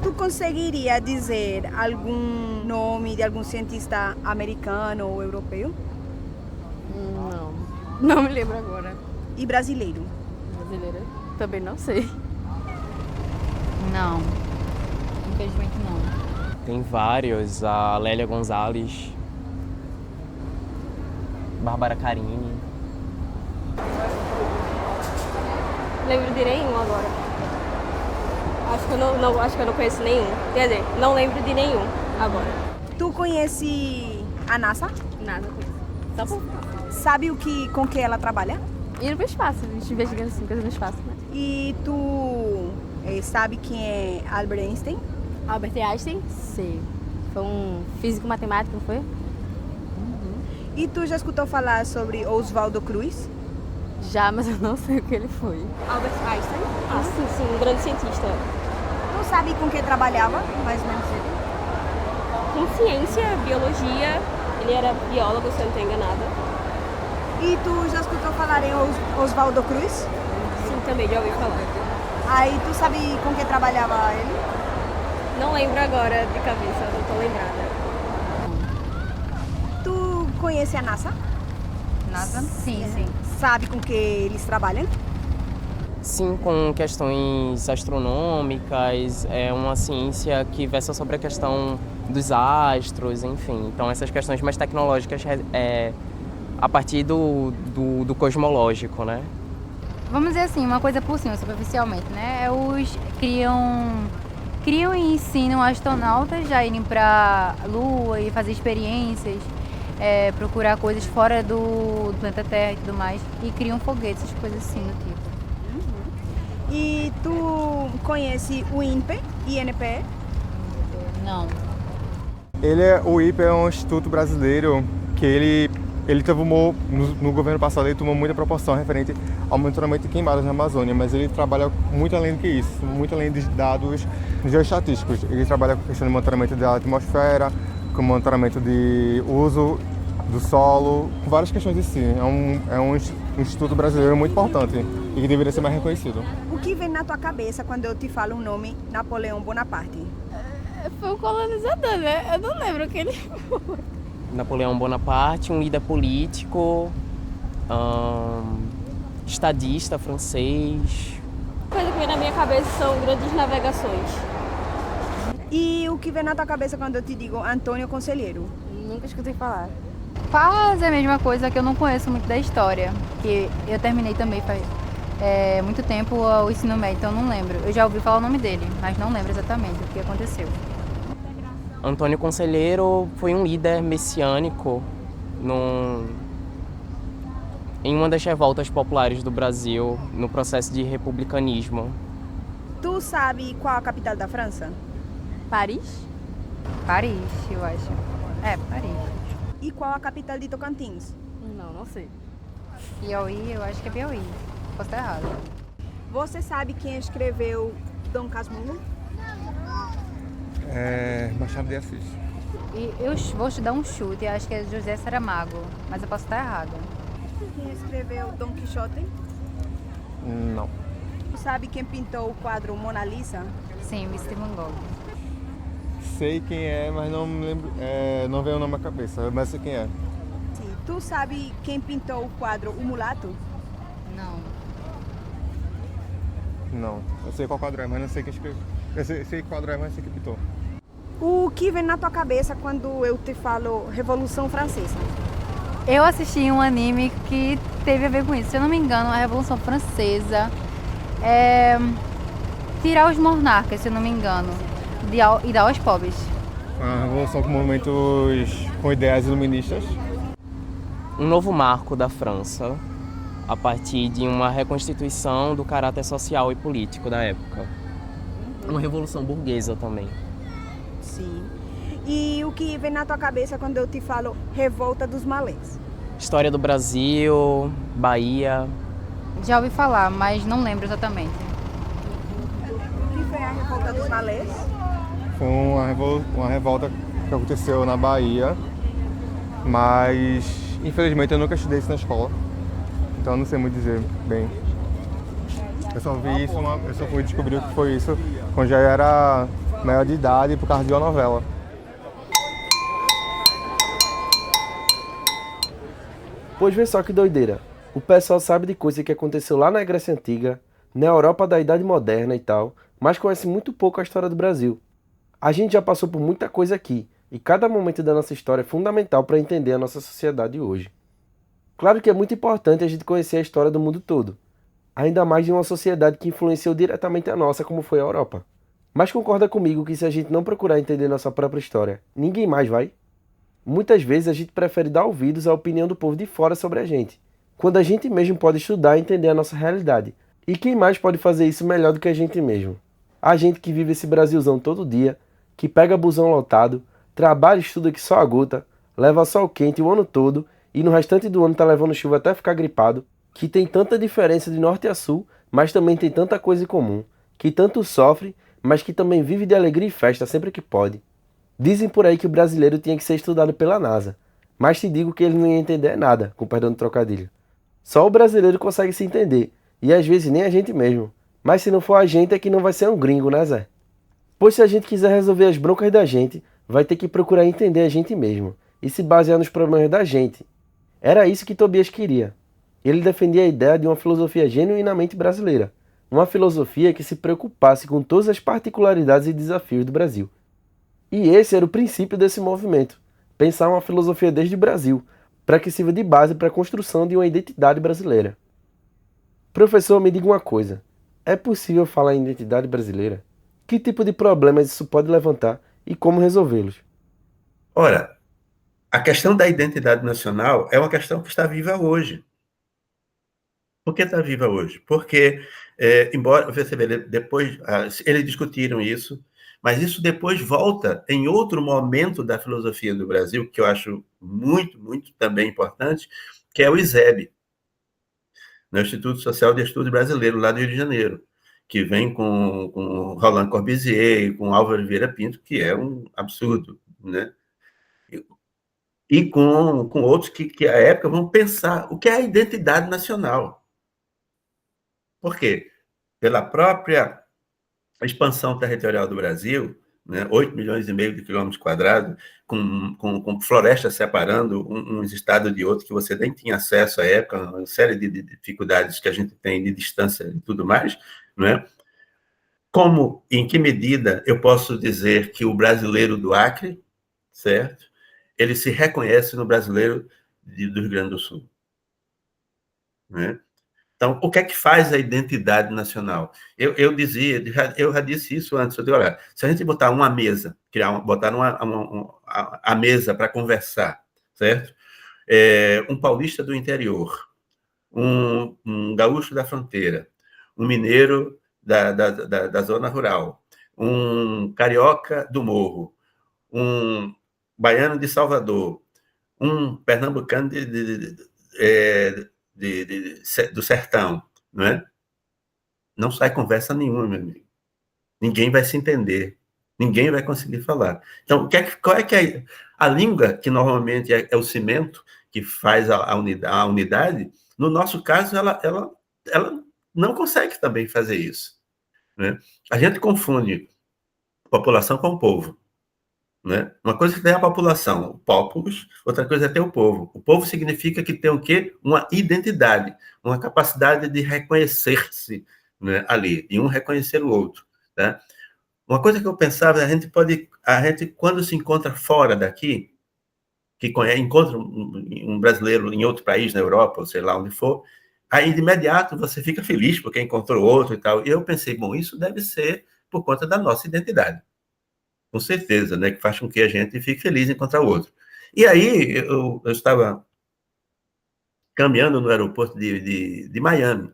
Tu conseguiria dizer algum nome de algum cientista americano ou europeu? Não me lembro agora. E brasileiro? Brasileira? Também não sei. Não. infelizmente não. Tem vários, a Lélia Gonzalez, Bárbara Carini. Lembro de nenhum agora. Acho que eu não conheço nenhum. Quer dizer, não lembro de nenhum agora. Tu conhece a NASA? Nada com isso. Só por Sabe com que ela trabalha? ir pro espaço, a gente investigando assim, coisas no espaço, né? E tu sabe quem é Albert Einstein? Albert Einstein? Sei. Foi um físico matemático, não foi? E tu já escutou falar sobre Oswaldo Cruz? Já, mas eu não sei o que ele foi. Albert Einstein? Ah, sim, um grande cientista. Tu sabe com que trabalhava, mais ou menos ele? Com ciência, biologia, ele era biólogo, se eu não estou enganada. E tu já escutou falar em Oswaldo Cruz? Sim, também já ouvi falar. Aí tu sabe com que trabalhava ele? Não lembro agora de cabeça, não estou lembrada. Tu conhece a NASA? NASA? Sim, sim. Sabe com que eles trabalham? Sim, com questões astronômicas, é uma ciência que versa sobre a questão dos astros, enfim. Então essas questões mais tecnológicas a partir do cosmológico, né? Vamos dizer assim, uma coisa por cima, superficialmente, né? Criam e ensinam astronautas a irem para a Lua e fazer experiências, procurar coisas fora do planeta Terra e tudo mais, e criam foguetes, essas coisas assim do tipo. E tu conhece o INPE? Não. O IPE é um instituto brasileiro que ele tomou, no governo passado, ele tomou muita proporção referente ao monitoramento de queimadas na Amazônia, mas ele trabalha muito além do que isso, muito além dos dados geoestatísticos. Ele trabalha com a questão de monitoramento da atmosfera, com monitoramento de uso do solo, com várias questões assim. É um instituto brasileiro muito importante e que deveria ser mais reconhecido. O que vem na tua cabeça quando eu te falo o nome Napoleão Bonaparte? Foi um colonizador, né? Eu não lembro o que ele foi. Napoleão Bonaparte, um líder político, estadista francês. A coisa que vem na minha cabeça são grandes navegações. E o que vem na tua cabeça quando eu te digo Antônio Conselheiro? Nunca escutei falar. Quase a mesma coisa, que eu não conheço muito da história, que eu terminei também faz muito tempo o ensino médio, então eu não lembro. Eu já ouvi falar o nome dele, mas não lembro exatamente o que aconteceu. Antônio Conselheiro foi um líder messiânico em uma das revoltas populares do Brasil, no processo de republicanismo. Tu sabe qual a capital da França? Paris? Paris, eu acho. Paris. E qual a capital de Tocantins? Não sei. Piauí, eu acho que é Piauí. Posso estar errado. Você sabe quem escreveu Dom Casmurro? Machado de Assis. E eu vou te dar um chute, acho que é José Saramago, mas eu posso estar errada. Quem escreveu Dom Quixote? Não. Sabe quem pintou o quadro Mona Lisa? Sim, Vincent Van Gogh. Sei quem é, mas não me lembro, não veio o nome à cabeça, mas sei quem é. Sim. Tu sabe quem pintou o quadro O Mulato? Não. Não. Eu sei qual quadro é, mas não sei quem escreveu. Eu sei qual quadro é, mas não sei quem pintou. O que vem na tua cabeça quando eu te falo Revolução Francesa? Eu assisti um anime que teve a ver com isso. Se eu não me engano, a Revolução Francesa é tirar os monarcas, se eu não me engano, e dar aos pobres. Uma revolução com movimentos com ideias iluministas. Um novo marco da França, a partir de uma reconstituição do caráter social e político da época. Uma revolução burguesa também. Sim. E o que vem na tua cabeça quando eu te falo Revolta dos Malês? História do Brasil, Bahia. Já ouvi falar, mas não lembro exatamente. O que foi a Revolta dos Malês? Foi uma revolta que aconteceu na Bahia, mas infelizmente eu nunca estudei isso na escola, então eu não sei muito dizer bem. Eu só vi isso, eu só fui descobrir o que foi isso quando já era maior de idade por causa de uma novela. Pois vê só que doideira. O pessoal sabe de coisa que aconteceu lá na Grécia Antiga, na Europa da Idade Moderna e tal, mas conhece muito pouco a história do Brasil. A gente já passou por muita coisa aqui, e cada momento da nossa história é fundamental para entender a nossa sociedade hoje. Claro que é muito importante a gente conhecer a história do mundo todo, ainda mais de uma sociedade que influenciou diretamente a nossa, como foi a Europa. Mas concorda comigo que se a gente não procurar entender nossa própria história, ninguém mais vai? Muitas vezes a gente prefere dar ouvidos à opinião do povo de fora sobre a gente, quando a gente mesmo pode estudar e entender a nossa realidade. E quem mais pode fazer isso melhor do que a gente mesmo? A gente que vive esse Brasilzão todo dia, que pega busão lotado, trabalha e estuda que só a gota, leva sol quente o ano todo e no restante do ano tá levando chuva até ficar gripado, que tem tanta diferença de norte a sul, mas também tem tanta coisa em comum, que tanto sofre, mas que também vive de alegria e festa sempre que pode. Dizem por aí que o brasileiro tinha que ser estudado pela NASA, mas te digo que ele não ia entender nada, com perdão do trocadilho. Só o brasileiro consegue se entender, e às vezes nem a gente mesmo. Mas se não for a gente é que não vai ser um gringo, né, Zé? Pois se a gente quiser resolver as broncas da gente, vai ter que procurar entender a gente mesmo, e se basear nos problemas da gente. Era isso que Tobias queria. Ele defendia a ideia de uma filosofia genuinamente brasileira, uma filosofia que se preocupasse com todas as particularidades e desafios do Brasil. E esse era o princípio desse movimento, pensar uma filosofia desde o Brasil, para que sirva de base para a construção de uma identidade brasileira. Professor, me diga uma coisa, é possível falar em identidade brasileira? Que tipo de problemas isso pode levantar e como resolvê-los? Ora, a questão da identidade nacional é uma questão que está viva hoje. Por que está viva hoje? Porque, embora, você vê, depois, eles discutiram isso, mas isso depois volta em outro momento da filosofia do Brasil, que eu acho muito, muito também importante, que é o ISEB, no Instituto Social de Estudos Brasileiro, lá do Rio de Janeiro, que vem com Roland Corbusier e com Álvaro Vieira Pinto, que é um absurdo, né? E com outros que, à época, vão pensar o que é a identidade nacional. Por quê? Pela própria expansão territorial do Brasil, né, 8 milhões e meio de quilômetros quadrados, com florestas separando uns estados de outros, que você nem tinha acesso à época, uma série de dificuldades que a gente tem de distância e tudo mais, né? Como, em que medida eu posso dizer que o brasileiro do Acre, certo? Ele se reconhece no brasileiro do Rio Grande do Sul, né? Então, o que é que faz a identidade nacional? Eu já disse isso antes, eu digo, olha, se a gente botar uma mesa, botar a mesa para conversar, certo? Um paulista do interior, um gaúcho da fronteira, um mineiro da zona rural, um carioca do morro, um baiano de Salvador, um pernambucano do sertão, não é? Não sai conversa nenhuma, meu amigo. Ninguém vai se entender. Ninguém vai conseguir falar. Então, qual é que é a língua que normalmente é o cimento que faz a unidade? No nosso caso, ela não consegue também fazer isso, né? A gente confunde população com povo, né? Uma coisa é ter a população, o populus, outra coisa é ter o povo. O povo significa que tem o quê? Uma identidade, uma capacidade de reconhecer-se, né, ali, e um reconhecer o outro, tá? Uma coisa que eu pensava, a gente quando se encontra fora daqui, encontra um brasileiro em outro país, na Europa, ou sei lá onde for, aí de imediato você fica feliz porque encontrou outro e tal. E eu pensei, bom, isso deve ser por conta da nossa identidade. Com certeza, né, que faz com que a gente fique feliz em encontrar o outro. E aí, eu estava caminhando no aeroporto de Miami,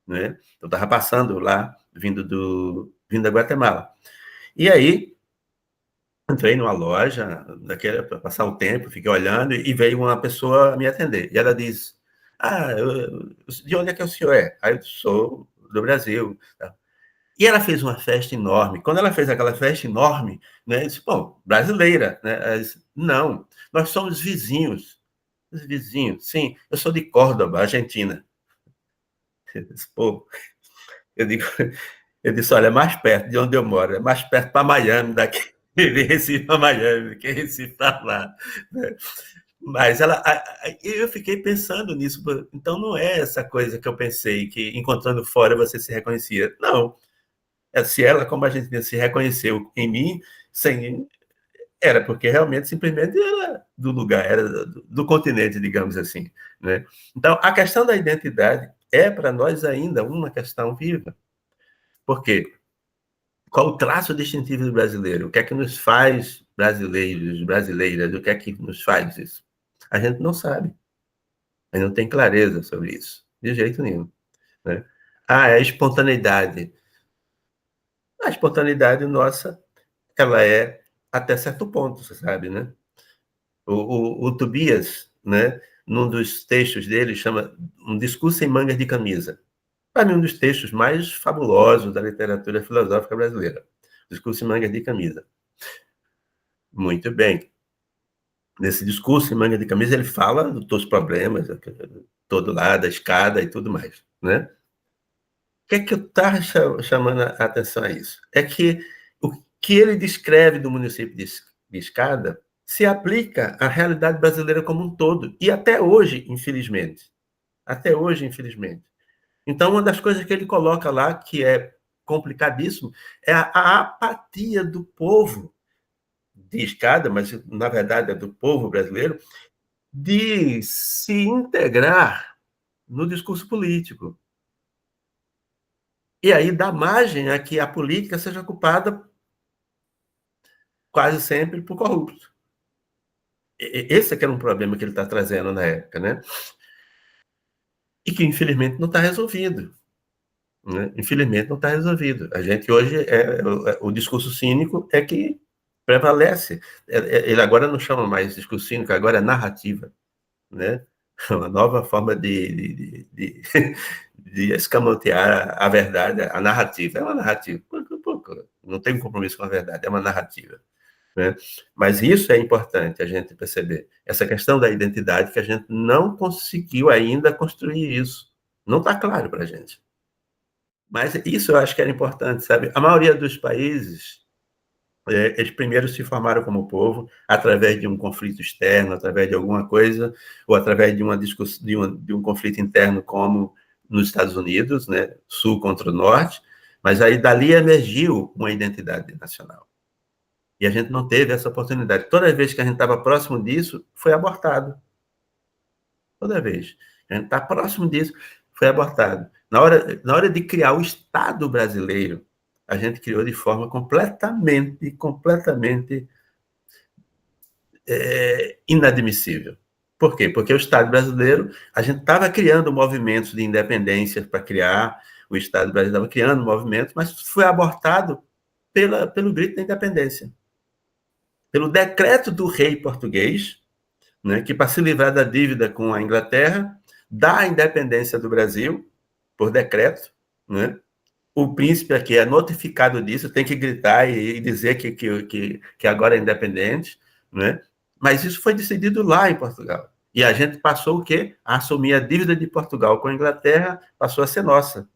né? Eu estava passando lá, vindo da Guatemala. E aí, entrei numa loja, para passar o tempo, fiquei olhando, e veio uma pessoa me atender. E ela diz, de onde é que o senhor é? Aí eu sou do Brasil. E ela fez uma festa enorme. Quando ela fez aquela festa enorme, né, eu disse, bom, brasileira, né? Ela disse, não, nós somos vizinhos. Os vizinhos, sim, eu sou de Córdoba, Argentina. Eu disse, pô, eu disse, olha, é mais perto de onde eu moro, é mais perto para Miami daqui, de Recife para Miami, que Recife para lá, né? Mas eu fiquei pensando nisso, então não é essa coisa que eu pensei, que encontrando fora você se reconhecia. Não. Se ela, como a gente se reconheceu em mim, sem, era porque realmente simplesmente era do lugar, era do continente, digamos assim, né? Então, a questão da identidade é para nós ainda uma questão viva. Por quê? Qual o traço distintivo do brasileiro? O que é que nos faz brasileiros, brasileiras? O que é que nos faz isso? A gente não sabe. A gente não tem clareza sobre isso, de jeito nenhum, né? É a espontaneidade. A espontaneidade nossa, ela é até certo ponto, você sabe, né? O Tobias, né, num dos textos dele, chama Um Discurso em Mangas de Camisa. Para mim, um dos textos mais fabulosos da literatura filosófica brasileira. Discurso em Mangas de Camisa. Muito bem. Nesse discurso em Mangas de Camisa, ele fala de todos os problemas, todo lado, a escada e tudo mais, né? O que é que eu estava chamando a atenção a isso? É que o que ele descreve do município de Escada se aplica à realidade brasileira como um todo, e até hoje, infelizmente. Até hoje, infelizmente. Então, uma das coisas que ele coloca lá, que é complicadíssimo, é a apatia do povo de Escada, mas, na verdade, é do povo brasileiro, de se integrar no discurso político. E aí dá margem a que a política seja ocupada quase sempre por corruptos. Esse é que era um problema que ele está trazendo na época, né? E que, infelizmente, não está resolvido. Né? Infelizmente, não está resolvido. A gente hoje, o discurso cínico é que prevalece. Ele agora não chama mais discurso cínico, agora é narrativa. Né? Uma nova forma de escamotear a verdade, a narrativa. É uma narrativa. Não tem um compromisso com a verdade, é uma narrativa. Né? Mas isso é importante a gente perceber. Essa questão da identidade, que a gente não conseguiu ainda construir isso. Não está claro para a gente. Mas isso eu acho que era importante, sabe? A maioria dos países, eles primeiro se formaram como povo através de um conflito externo, através de alguma coisa, ou através de uma discussão, de um conflito interno, como nos Estados Unidos, né? Sul contra o norte, mas aí dali emergiu uma identidade nacional. E a gente não teve essa oportunidade. Toda vez que a gente estava próximo disso, foi abortado. Toda vez que a gente está próximo disso, foi abortado. Na hora de criar o Estado brasileiro, a gente criou de forma completamente inadmissível. Por quê? Porque o Estado brasileiro, a gente estava criando movimentos de independência para criar, o Estado brasileiro estava criando movimentos, mas foi abortado pelo grito da independência. Pelo decreto do rei português, né, que, para se livrar da dívida com a Inglaterra, dá a independência do Brasil, por decreto, né? O príncipe aqui é notificado disso, tem que gritar e dizer que agora é independente, né? Mas isso foi decidido lá em Portugal. E a gente passou o quê? A assumir a dívida de Portugal com a Inglaterra, passou a ser nossa.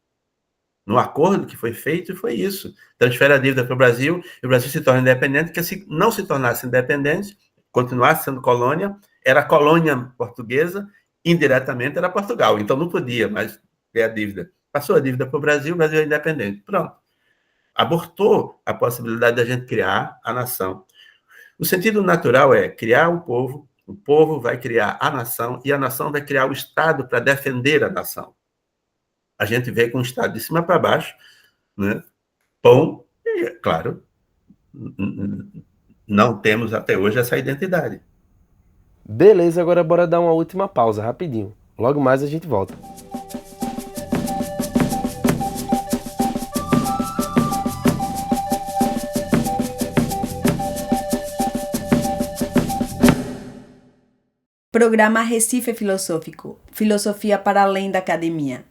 No acordo que foi feito, foi isso. Transfere a dívida para o Brasil, e o Brasil se torna independente, porque se não se tornasse independente, continuasse sendo colônia, era colônia portuguesa, indiretamente era Portugal. Então não podia mais ter a dívida. Passou a dívida para o Brasil é independente. Pronto. Abortou a possibilidade da gente criar a nação. O sentido natural é criar o povo vai criar a nação, e a nação vai criar o Estado para defender a nação. A gente vê com o Estado de cima para baixo, né? Bom, e, claro, não temos até hoje essa identidade. Beleza, agora bora dar uma última pausa, rapidinho. Logo mais a gente volta. Programa Recife Filosófico. Filosofia para além da academia.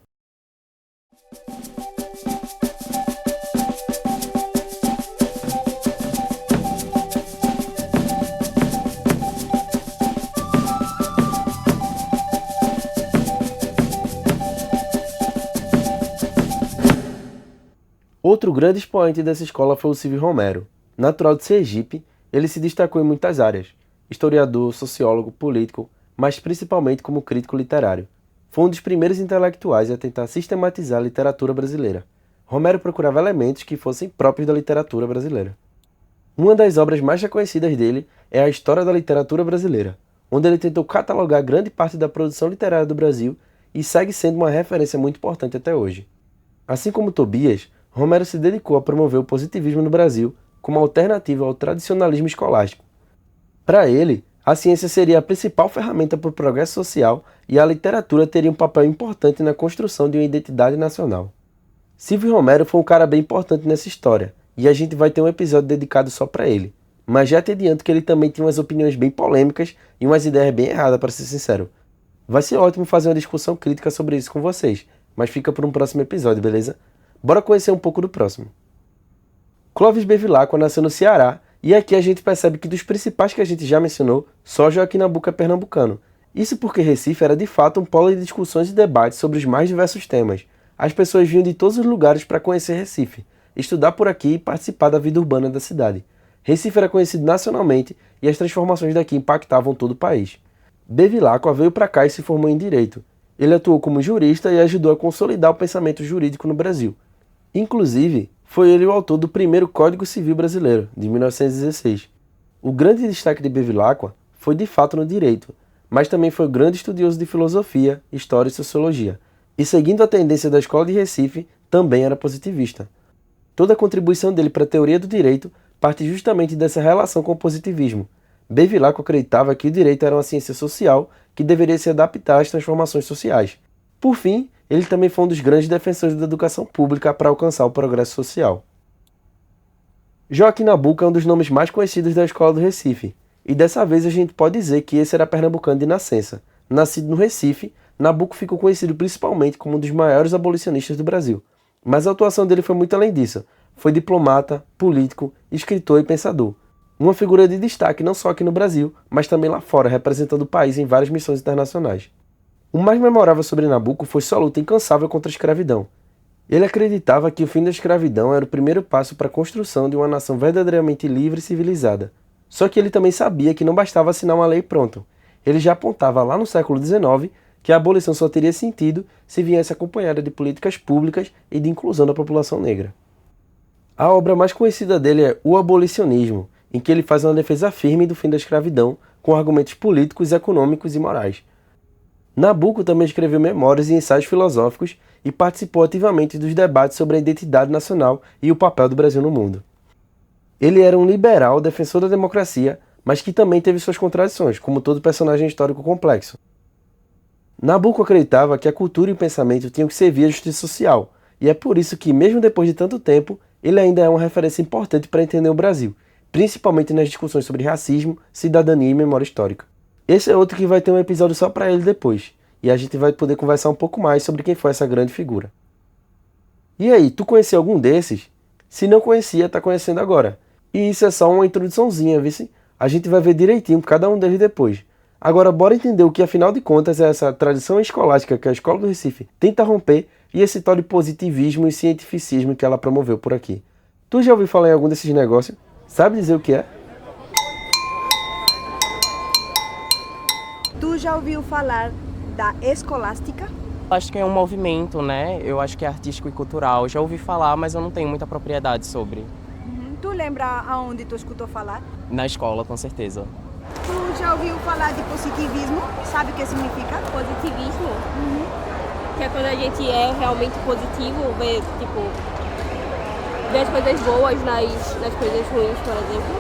Outro grande expoente dessa escola foi o Silvio Romero. Natural de Sergipe, ele se destacou em muitas áreas: historiador, sociólogo, político, mas principalmente como crítico literário. Foi um dos primeiros intelectuais a tentar sistematizar a literatura brasileira. Romero procurava elementos que fossem próprios da literatura brasileira. Uma das obras mais reconhecidas dele é a História da Literatura Brasileira, onde ele tentou catalogar grande parte da produção literária do Brasil e segue sendo uma referência muito importante até hoje. Assim como Tobias, Romero se dedicou a promover o positivismo no Brasil como alternativa ao tradicionalismo escolástico. Para ele, a ciência seria a principal ferramenta para o progresso social e a literatura teria um papel importante na construção de uma identidade nacional. Silvio Romero foi um cara bem importante nessa história, e a gente vai ter um episódio dedicado só para ele. Mas já te adianto que ele também tinha umas opiniões bem polêmicas e umas ideias bem erradas, para ser sincero. Vai ser ótimo fazer uma discussão crítica sobre isso com vocês, mas fica para um próximo episódio, beleza? Bora conhecer um pouco do próximo. Clóvis Bevilacqua nasceu no Ceará, e aqui a gente percebe que dos principais que a gente já mencionou, só Joaquim Nabuco é pernambucano. Isso porque Recife era de fato um polo de discussões e debates sobre os mais diversos temas. As pessoas vinham de todos os lugares para conhecer Recife, estudar por aqui e participar da vida urbana da cidade. Recife era conhecido nacionalmente e as transformações daqui impactavam todo o país. Bevilacqua veio para cá e se formou em Direito. Ele atuou como jurista e ajudou a consolidar o pensamento jurídico no Brasil. Inclusive, foi ele o autor do primeiro Código Civil Brasileiro, de 1916. O grande destaque de Bevilacqua foi de fato no Direito, mas também foi grande estudioso de filosofia, história e sociologia. E seguindo a tendência da Escola de Recife, também era positivista. Toda a contribuição dele para a teoria do direito parte justamente dessa relação com o positivismo. Bevilacqua acreditava que o direito era uma ciência social que deveria se adaptar às transformações sociais. Por fim, ele também foi um dos grandes defensores da educação pública para alcançar o progresso social. Joaquim Nabuco é um dos nomes mais conhecidos da Escola do Recife, e dessa vez a gente pode dizer que esse era pernambucano de nascença. Nascido no Recife, Nabuco ficou conhecido principalmente como um dos maiores abolicionistas do Brasil. Mas a atuação dele foi muito além disso. Foi diplomata, político, escritor e pensador. Uma figura de destaque não só aqui no Brasil, mas também lá fora, representando o país em várias missões internacionais. O mais memorável sobre Nabuco foi sua luta incansável contra a escravidão. Ele acreditava que o fim da escravidão era o primeiro passo para a construção de uma nação verdadeiramente livre e civilizada. Só que ele também sabia que não bastava assinar uma lei e pronto. Ele já apontava lá no século XIX que a abolição só teria sentido se viesse acompanhada de políticas públicas e de inclusão da população negra. A obra mais conhecida dele é O Abolicionismo, em que ele faz uma defesa firme do fim da escravidão com argumentos políticos, econômicos e morais. Nabuco também escreveu memórias e ensaios filosóficos e participou ativamente dos debates sobre a identidade nacional e o papel do Brasil no mundo. Ele era um liberal defensor da democracia, mas que também teve suas contradições, como todo personagem histórico complexo. Nabuco acreditava que a cultura e o pensamento tinham que servir à justiça social, e é por isso que, mesmo depois de tanto tempo, ele ainda é uma referência importante para entender o Brasil, principalmente nas discussões sobre racismo, cidadania e memória histórica. Esse é outro que vai ter um episódio só para ele depois, e a gente vai poder conversar um pouco mais sobre quem foi essa grande figura. E aí, tu conhecia algum desses? Se não conhecia, tá conhecendo agora. E isso é só uma introduçãozinha, vice? A gente vai ver direitinho cada um deles depois. Agora bora entender o que afinal de contas é essa tradição escolástica que a Escola do Recife tenta romper e esse tal de positivismo e cientificismo que ela promoveu por aqui. Tu já ouviu falar em algum desses negócios? Sabe dizer o que é? Tu já ouviu falar da escolástica? Acho que é um movimento, né? Eu acho que é artístico e cultural. Já ouvi falar, mas eu não tenho muita propriedade sobre. Tu lembra aonde tu escutou falar? Na escola, com certeza. Tu já ouviu falar de positivismo? Sabe o que significa? Positivismo? Que é quando a gente é realmente positivo, vê as coisas boas nas coisas ruins, por exemplo.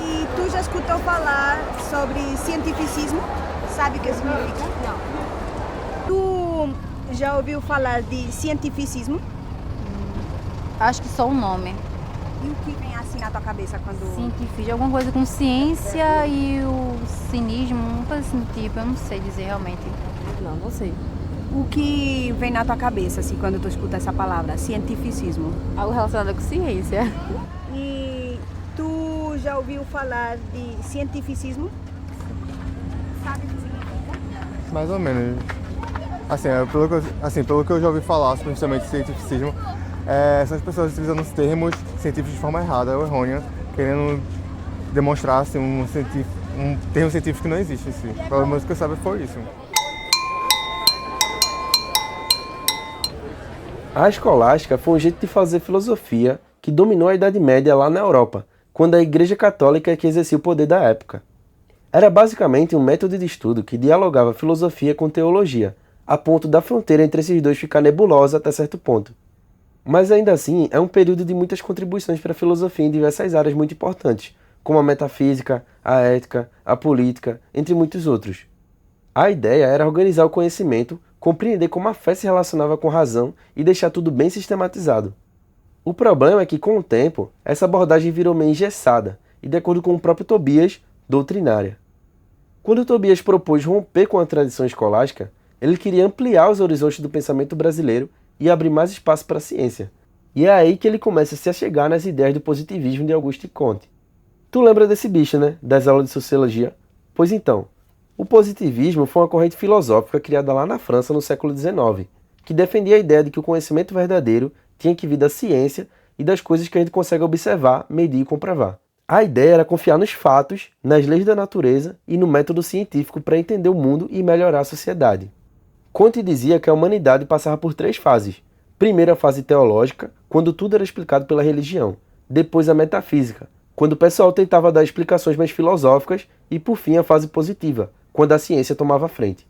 E tu já escutou falar sobre cientificismo? Sabe o que significa? Não. Tu já ouviu falar de cientificismo? Acho que só o nome. E o que vem assim na tua cabeça quando... Científico, alguma coisa com ciência e o cinismo, uma coisa assim do tipo, eu não sei dizer realmente. Não sei. O que vem na tua cabeça assim quando tu escuta essa palavra, cientificismo? Algo relacionado com ciência. E tu já ouviu falar de cientificismo? Sabe o que significa? Mais ou menos. Pelo que eu já ouvi falar, principalmente cientificismo, são as pessoas utilizando os termos científicos de forma errada ou errônea, querendo demonstrar assim, um termo científico que não existe. Assim. Pelo menos que eu saiba foi isso. A escolástica foi um jeito de fazer filosofia que dominou a Idade Média lá na Europa, quando a Igreja Católica é que exercia o poder da época. Era basicamente um método de estudo que dialogava filosofia com teologia, a ponto da fronteira entre esses dois ficar nebulosa até certo ponto. Mas ainda assim, é um período de muitas contribuições para a filosofia em diversas áreas muito importantes, como a metafísica, a ética, a política, entre muitos outros. A ideia era organizar o conhecimento, compreender como a fé se relacionava com a razão e deixar tudo bem sistematizado. O problema é que, com o tempo, essa abordagem virou meio engessada e, de acordo com o próprio Tobias, doutrinária. Quando Tobias propôs romper com a tradição escolástica, ele queria ampliar os horizontes do pensamento brasileiro e abrir mais espaço para a ciência. E é aí que ele começa a se achegar nas ideias do positivismo de Auguste Comte. Tu lembra desse bicho, né? Das aulas de sociologia? Pois então, o positivismo foi uma corrente filosófica criada lá na França no século XIX, que defendia a ideia de que o conhecimento verdadeiro tinha que vir da ciência e das coisas que a gente consegue observar, medir e comprovar. A ideia era confiar nos fatos, nas leis da natureza e no método científico para entender o mundo e melhorar a sociedade. Comte dizia que a humanidade passava por 3 fases. Primeiro a fase teológica, quando tudo era explicado pela religião. Depois a metafísica, quando o pessoal tentava dar explicações mais filosóficas. E por fim a fase positiva, quando a ciência tomava a frente.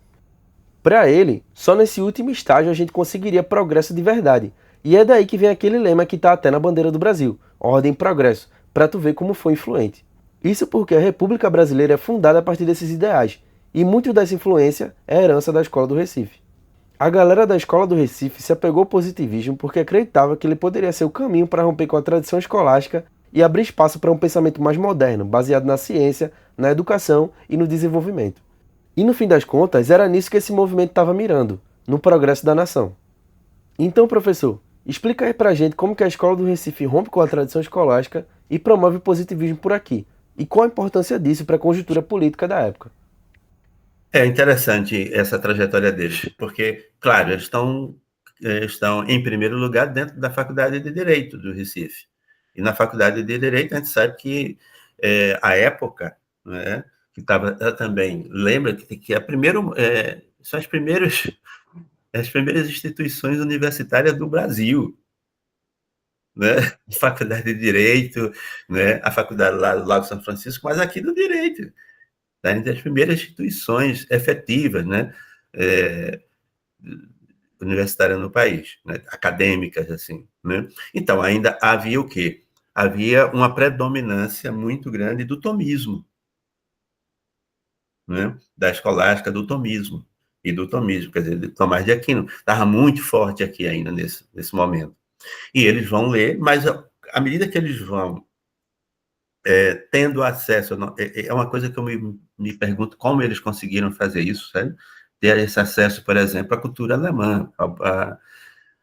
Para ele, só nesse último estágio a gente conseguiria progresso de verdade. E é daí que vem aquele lema que está até na bandeira do Brasil, ordem e progresso, para tu ver como foi influente. Isso porque a República Brasileira é fundada a partir desses ideais, e muito dessa influência é a herança da Escola do Recife. A galera da Escola do Recife se apegou ao positivismo porque acreditava que ele poderia ser o caminho para romper com a tradição escolástica e abrir espaço para um pensamento mais moderno, baseado na ciência, na educação e no desenvolvimento. E no fim das contas, era nisso que esse movimento estava mirando, no progresso da nação. Então, professor, explica aí pra gente como que a Escola do Recife rompe com a tradição escolástica e promove o positivismo por aqui, e qual a importância disso para a conjuntura política da época. É interessante essa trajetória deles, porque, claro, eles estão em primeiro lugar dentro da Faculdade de Direito do Recife. E na Faculdade de Direito a gente sabe que a época, né, que estava também, lembra que são as primeiras instituições universitárias do Brasil, né? A Faculdade de Direito, né? A faculdade lá do Lago São Francisco, mas aqui do Direito. Tá? Entre as primeiras instituições efetivas, né? Universitárias no país, né? Acadêmicas, assim, né? Então, ainda havia o quê? Havia uma predominância muito grande do tomismo, né? Da escolástica do tomismo, quer dizer, de Tomás de Aquino. Estava muito forte aqui ainda nesse momento. E eles vão ler, mas à medida que eles vão tendo acesso, é uma coisa que eu me pergunto como eles conseguiram fazer isso, sabe? Ter esse acesso, por exemplo, à cultura alemã,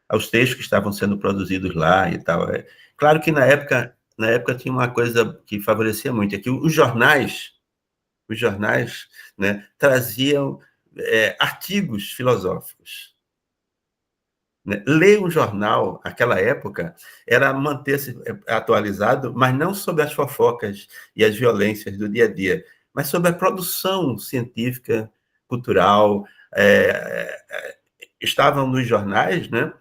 aos textos que estavam sendo produzidos lá e tal. Claro que na época tinha uma coisa que favorecia muito, é que os jornais, né, traziam artigos filosóficos. Né? Ler um jornal, naquela época, era manter-se atualizado, mas não sobre as fofocas e as violências do dia a dia, mas sobre a produção científica, cultural. Estavam nos jornais, né?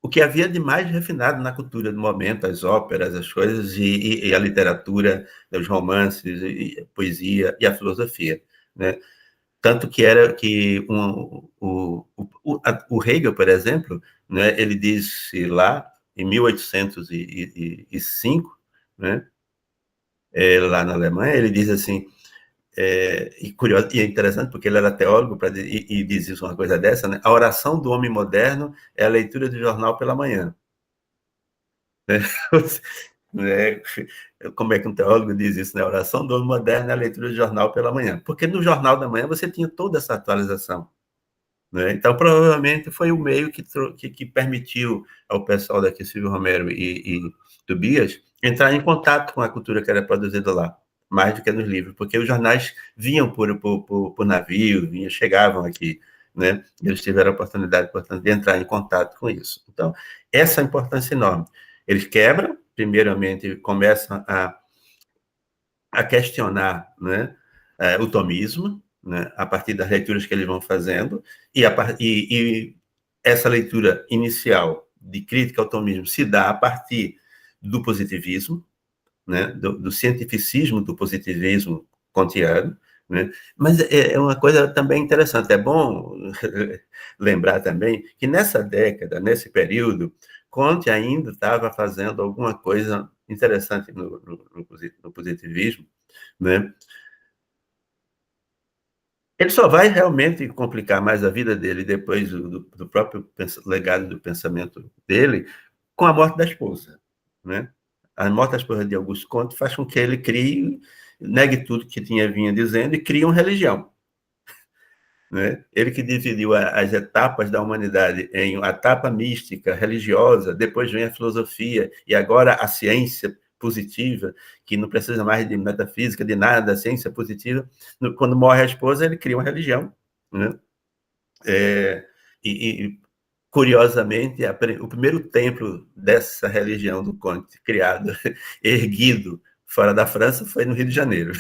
O que havia de mais refinado na cultura do momento, as óperas, as coisas, e a literatura, os romances, e a poesia e a filosofia, né? Tanto que era que o Hegel, por exemplo, né, ele disse lá, em 1805, né, lá na Alemanha, ele diz assim, curioso, e é interessante porque ele era teólogo e diz isso, uma coisa dessa, né? A oração do homem moderno é a leitura do jornal pela manhã. Né? Né? Como é que um teólogo diz isso, né? A oração do homem moderno é a leitura do jornal pela manhã. Porque no jornal da manhã você tinha toda essa atualização. Né? Então, provavelmente, foi o meio que permitiu ao pessoal daqui, Silvio Romero e Tobias, entrar em contato com a cultura que era produzida lá, mais do que nos livros, porque os jornais vinham por navio, chegavam aqui, né? Eles tiveram a oportunidade, portanto, de entrar em contato com isso. Então, essa é a importância enorme. Eles quebram, primeiramente, começam a questionar, né, o tomismo, né, a partir das leituras que eles vão fazendo, e essa leitura inicial de crítica ao tomismo se dá a partir do positivismo, né, do cientificismo do positivismo kantiano, né? Mas é uma coisa também interessante, é bom lembrar também que nessa década, nesse período, Kant ainda estava fazendo alguma coisa interessante no positivismo, né? Ele só vai realmente complicar mais a vida dele depois do próprio legado do pensamento dele com a morte da esposa, né? A morte da esposa de Auguste Comte faz com que ele negue tudo que tinha vinha dizendo e crie uma religião, né? Ele que dividiu as etapas da humanidade em a etapa mística, religiosa, depois vem a filosofia e agora a ciência positiva, que não precisa mais de metafísica, de nada, a ciência positiva. Quando morre a esposa, ele cria uma religião, né? Curiosamente, o primeiro templo dessa religião do Comte, criado, erguido fora da França, foi no Rio de Janeiro.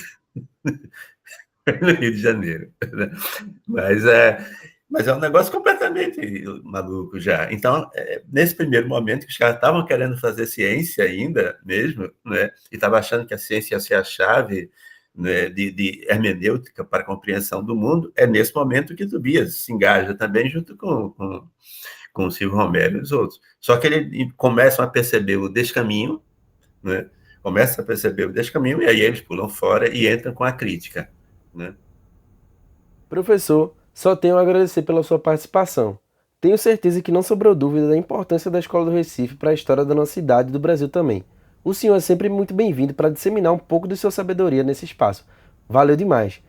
No Rio de Janeiro. Né? Mas é um negócio completamente maluco já. Então, nesse primeiro momento, que os caras estavam querendo fazer ciência ainda mesmo, né? E estavam achando que a ciência ia ser a chave, né, de hermenêutica para a compreensão do mundo, é nesse momento que Tobias se engaja também junto com o Silvio Romero e os outros. Só que eles começam a perceber o descaminho, né? E aí eles pulam fora e entram com a crítica, né? Professor, só tenho a agradecer pela sua participação. Tenho certeza que não sobrou dúvida da importância da Escola do Recife para a história da nossa cidade e do Brasil também. O senhor é sempre muito bem-vindo para disseminar um pouco de sua sabedoria nesse espaço. Valeu demais.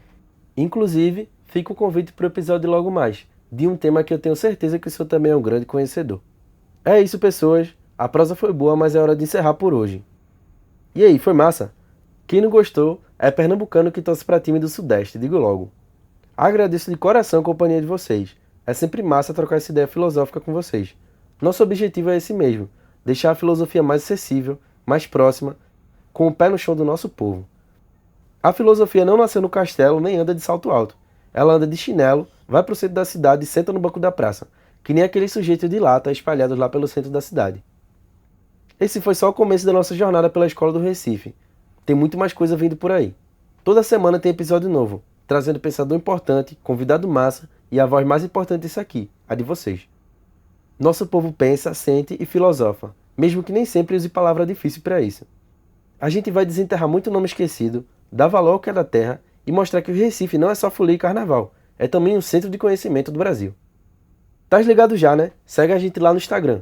Inclusive, fica o convite para o episódio logo mais, de um tema que eu tenho certeza que o senhor também é um grande conhecedor. É isso, pessoas. A prosa foi boa, mas é hora de encerrar por hoje. E aí, foi massa? Quem não gostou é pernambucano que torce para time do Sudeste, digo logo. Agradeço de coração a companhia de vocês. É sempre massa trocar essa ideia filosófica com vocês. Nosso objetivo é esse mesmo, deixar a filosofia mais acessível, mais próxima, com o pé no chão do nosso povo. A filosofia não nasceu no castelo nem anda de salto alto. Ela anda de chinelo, vai para o centro da cidade e senta no banco da praça, que nem aquele sujeito de lata espalhados lá pelo centro da cidade. Esse foi só o começo da nossa jornada pela Escola do Recife. Tem muito mais coisa vindo por aí. Toda semana tem episódio novo, trazendo pensador importante, convidado massa e a voz mais importante disso aqui, a de vocês. Nosso povo pensa, sente e filosofa, mesmo que nem sempre use palavra difícil para isso. A gente vai desenterrar muito nome esquecido, dar valor ao que é da terra e mostrar que o Recife não é só folia e carnaval, é também um centro de conhecimento do Brasil. Tá ligado já, né? Segue a gente lá no Instagram,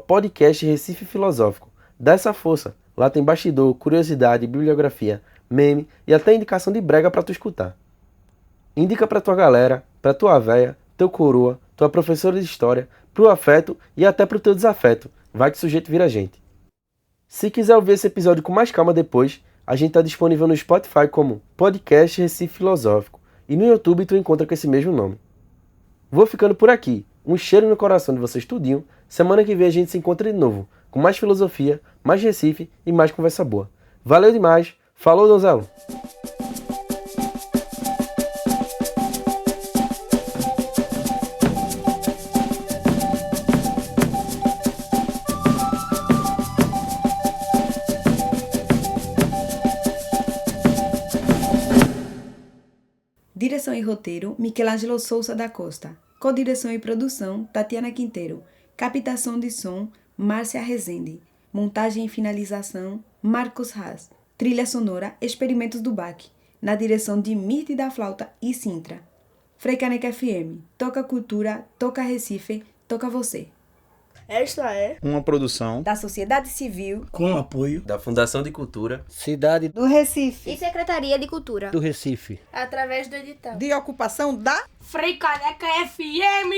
@podcast Recife Filosófico. Dá essa força, lá tem bastidor, curiosidade, bibliografia, meme e até indicação de brega pra tu escutar. Indica pra tua galera, pra tua véia, teu coroa, tua professora de história, pro afeto e até pro teu desafeto. Vai que o sujeito vira gente. Se quiser ouvir esse episódio com mais calma depois, a gente tá disponível no Spotify como Podcast Recife Filosófico e no YouTube tu encontra com esse mesmo nome. Vou ficando por aqui. Um cheiro no coração de vocês tudinho. Semana que vem a gente se encontra de novo, com mais filosofia, mais Recife e mais conversa boa. Valeu demais. Falou, Donzelo. Direção e roteiro, Michelangelo Souza da Costa. Codireção e produção, Tatiana Quinteiro. Captação de som, Márcia Rezende. Montagem e finalização, Marcos Haas. Trilha sonora, Experimentos do Bac. Na direção de Mirte da Flauta e Sintra. Freicaneca FM. Toca cultura, toca Recife, toca você. Esta é uma produção da sociedade civil com apoio da Fundação de Cultura Cidade do Recife E Secretaria de Cultura do Recife. através do edital de ocupação da Freicaneca FM.